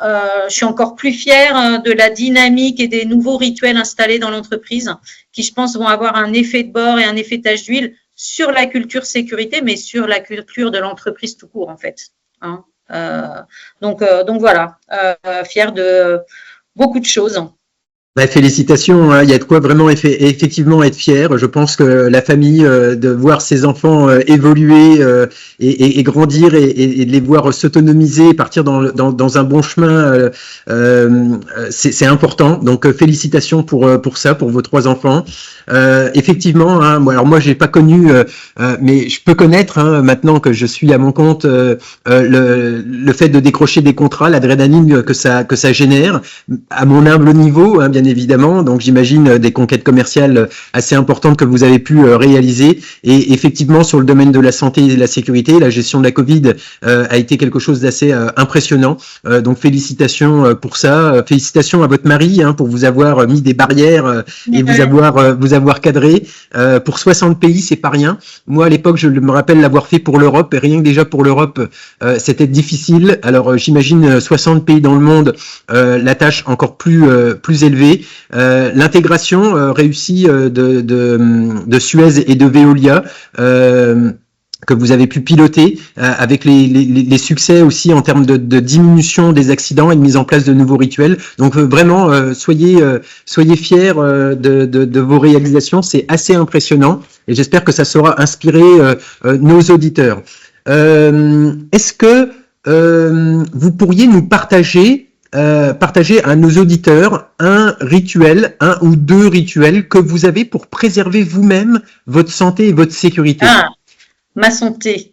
je suis encore plus fière de la dynamique et des nouveaux rituels installés dans l'entreprise qui, je pense, vont avoir un effet de bord et un effet tache d'huile sur la culture sécurité, mais sur la culture de l'entreprise tout court, en fait. Hein. Donc voilà, fière de beaucoup de choses. Félicitations, hein, il y a de quoi vraiment effectivement être fier. Je pense que la famille, de voir ses enfants évoluer et grandir et de les voir s'autonomiser, partir dans un bon chemin, c'est important. Donc félicitations pour ça, pour vos 3 enfants. Effectivement, hein, moi j'ai pas connu, mais je peux connaître hein, maintenant que je suis à mon compte le fait de décrocher des contrats, l'adrénaline que ça génère à mon humble niveau, hein, bien évidemment. Donc j'imagine des conquêtes commerciales assez importantes que vous avez pu réaliser. Et effectivement, sur le domaine de la santé et de la sécurité, la gestion de la Covid a été quelque chose d'assez impressionnant. Donc félicitations pour ça. Félicitations à votre mari hein, pour vous avoir mis des barrières et vous avoir cadré. Pour 60 pays, c'est pas rien. Moi, à l'époque, je me rappelle l'avoir fait pour l'Europe. Et rien que déjà pour l'Europe, c'était difficile. Alors j'imagine 60 pays dans le monde, la tâche encore plus élevée. L'intégration réussie de Suez et de Veolia. que vous avez pu piloter avec les succès aussi en termes de diminution des accidents et de mise en place de nouveaux rituels. Donc vraiment, soyez fiers de vos réalisations, c'est assez impressionnant et j'espère que ça saura inspirer nos auditeurs. Est-ce que vous pourriez nous partager à nos auditeurs un ou deux rituels que vous avez pour préserver vous-même votre santé et votre sécurité? Ma santé.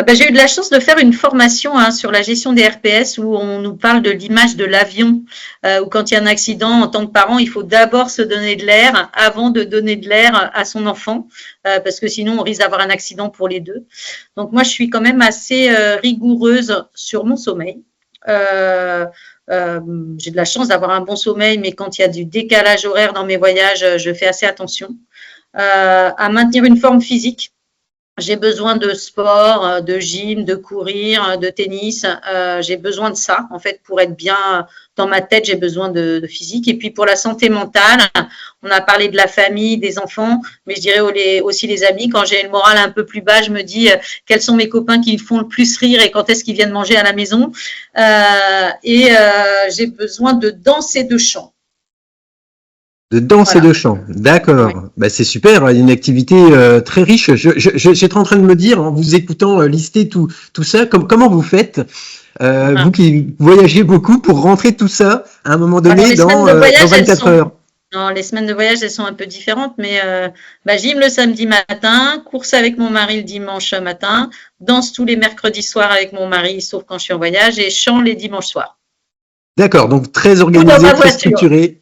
J'ai eu de la chance de faire une formation sur la gestion des RPS où on nous parle de l'image de l'avion, où quand il y a un accident, en tant que parent, il faut d'abord se donner de l'air avant de donner de l'air à son enfant, parce que sinon on risque d'avoir un accident pour les deux. Donc moi, je suis quand même assez rigoureuse sur mon sommeil. J'ai de la chance d'avoir un bon sommeil, mais quand il y a du décalage horaire dans mes voyages, je fais assez attention à maintenir une forme physique. J'ai besoin de sport, de gym, de courir, de tennis. J'ai besoin de ça, en fait, pour être bien dans ma tête. J'ai besoin de physique. Et puis pour la santé mentale, on a parlé de la famille, des enfants, mais je dirais aussi les amis. Quand j'ai le moral un peu plus bas, je me dis quels sont mes copains qui me font le plus rire et quand est-ce qu'ils viennent manger à la maison. J'ai besoin de danse et de chant. De danse et de chant, d'accord. Oui. C'est super, une activité très riche. J'étais en train de me dire, en vous écoutant lister tout ça, comment vous faites, vous qui voyagez beaucoup, pour rentrer tout ça à un moment donné dans 24 heures? Non, les semaines de voyage, elles sont un peu différentes, mais gym le samedi matin, course avec mon mari le dimanche matin, danse tous les mercredis soirs avec mon mari, sauf quand je suis en voyage, et chant les dimanches soirs. D'accord, donc très organisé, très structuré.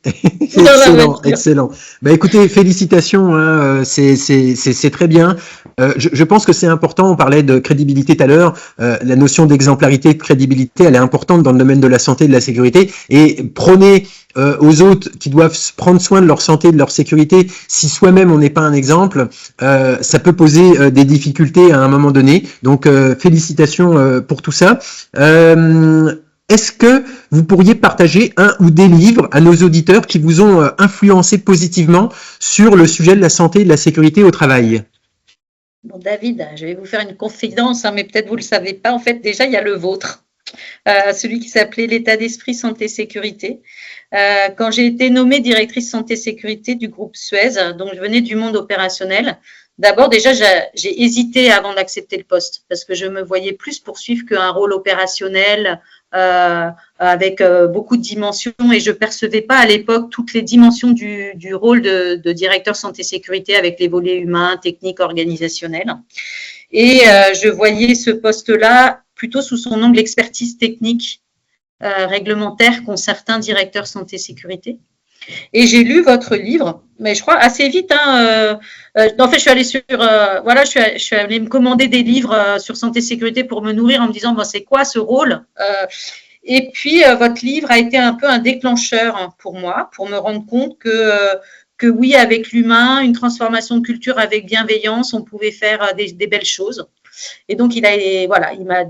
Excellent. Écoutez, félicitations, c'est très bien. Je pense que c'est important, on parlait de crédibilité tout à l'heure, la notion d'exemplarité et de crédibilité, elle est importante dans le domaine de la santé et de la sécurité, et prôner aux autres qui doivent prendre soin de leur santé, de leur sécurité, si soi-même on n'est pas un exemple, ça peut poser des difficultés à un moment donné. Donc félicitations pour tout ça. Est-ce que vous pourriez partager un ou des livres à nos auditeurs qui vous ont influencé positivement sur le sujet de la santé et de la sécurité au travail? Bon, David, je vais vous faire une confidence, mais peut-être vous ne le savez pas. En fait, déjà, il y a le vôtre, celui qui s'appelait L'état d'esprit santé-sécurité. Quand j'ai été nommée directrice santé-sécurité du groupe Suez, donc je venais du monde opérationnel, d'abord, déjà, j'ai hésité avant d'accepter le poste parce que je me voyais plus poursuivre qu'un rôle opérationnel avec beaucoup de dimensions et je percevais pas à l'époque toutes les dimensions du rôle de directeur santé-sécurité avec les volets humains, techniques, organisationnels. Et je voyais ce poste-là plutôt sous son angle expertise technique réglementaire qu'ont certains directeurs santé-sécurité. Et j'ai lu votre livre, mais je crois assez vite. En fait, je suis allée je suis allée me commander des livres sur santé-sécurité pour me nourrir en me disant, c'est quoi ce rôle? Et puis, votre livre a été un peu un déclencheur pour moi, pour me rendre compte que oui, avec l'humain, une transformation de culture avec bienveillance, on pouvait faire des belles choses. Et donc, il m'a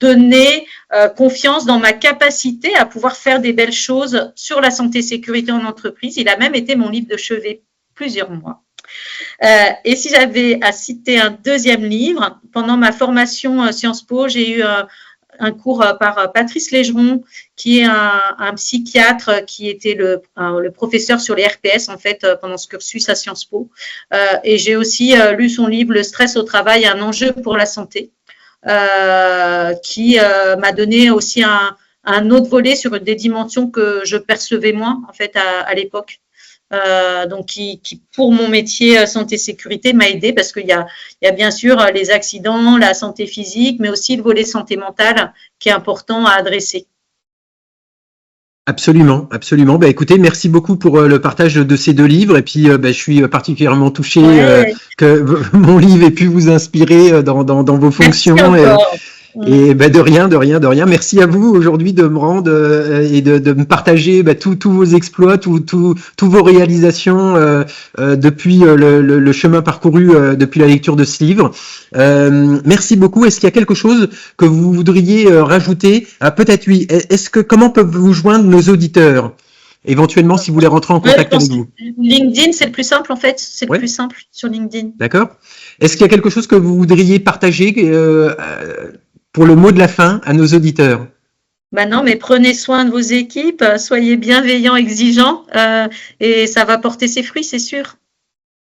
donné confiance dans ma capacité à pouvoir faire des belles choses sur la santé-sécurité en entreprise. Il a même été mon livre de chevet plusieurs mois. Et si j'avais à citer un deuxième livre, pendant ma formation Sciences Po, j'ai eu un cours par Patrice Légeron, qui est un psychiatre qui était le professeur sur les RPS, en fait, pendant ce cursus à Sciences Po. Et j'ai aussi lu son livre « Le stress au travail, un enjeu pour la santé ». Qui m'a donné aussi un autre volet sur des dimensions que je percevais moins en fait à l'époque. Donc qui pour mon métier santé-sécurité m'a aidé parce qu'il y a bien sûr les accidents, la santé physique, mais aussi le volet santé mentale qui est important à adresser. Absolument. Écoutez, merci beaucoup pour le partage de ces deux livres. Et puis, je suis particulièrement touché que mon livre ait pu vous inspirer dans vos fonctions. Et de rien. Merci à vous aujourd'hui de me rendre et de me partager tous vos exploits, tous vos réalisations depuis le chemin parcouru depuis la lecture de ce livre. Merci beaucoup. Est-ce qu'il y a quelque chose que vous voudriez rajouter? Peut-être oui. Comment peuvent vous joindre nos auditeurs? éventuellement si vous voulez rentrer en contact avec vous. LinkedIn, c'est le plus simple en fait. C'est le Ouais. plus simple sur LinkedIn. D'accord. Est-ce qu'il y a quelque chose que vous voudriez partager pour le mot de la fin à nos auditeurs? Bah non, mais prenez soin de vos équipes, soyez bienveillants, exigeants, et ça va porter ses fruits, c'est sûr.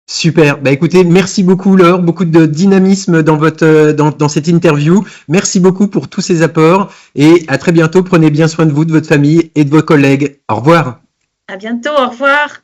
Super. Bah écoutez, merci beaucoup Laure, beaucoup de dynamisme dans dans cette interview. Merci beaucoup pour tous ces apports et à très bientôt. Prenez bien soin de vous, de votre famille et de vos collègues. Au revoir. À bientôt, au revoir.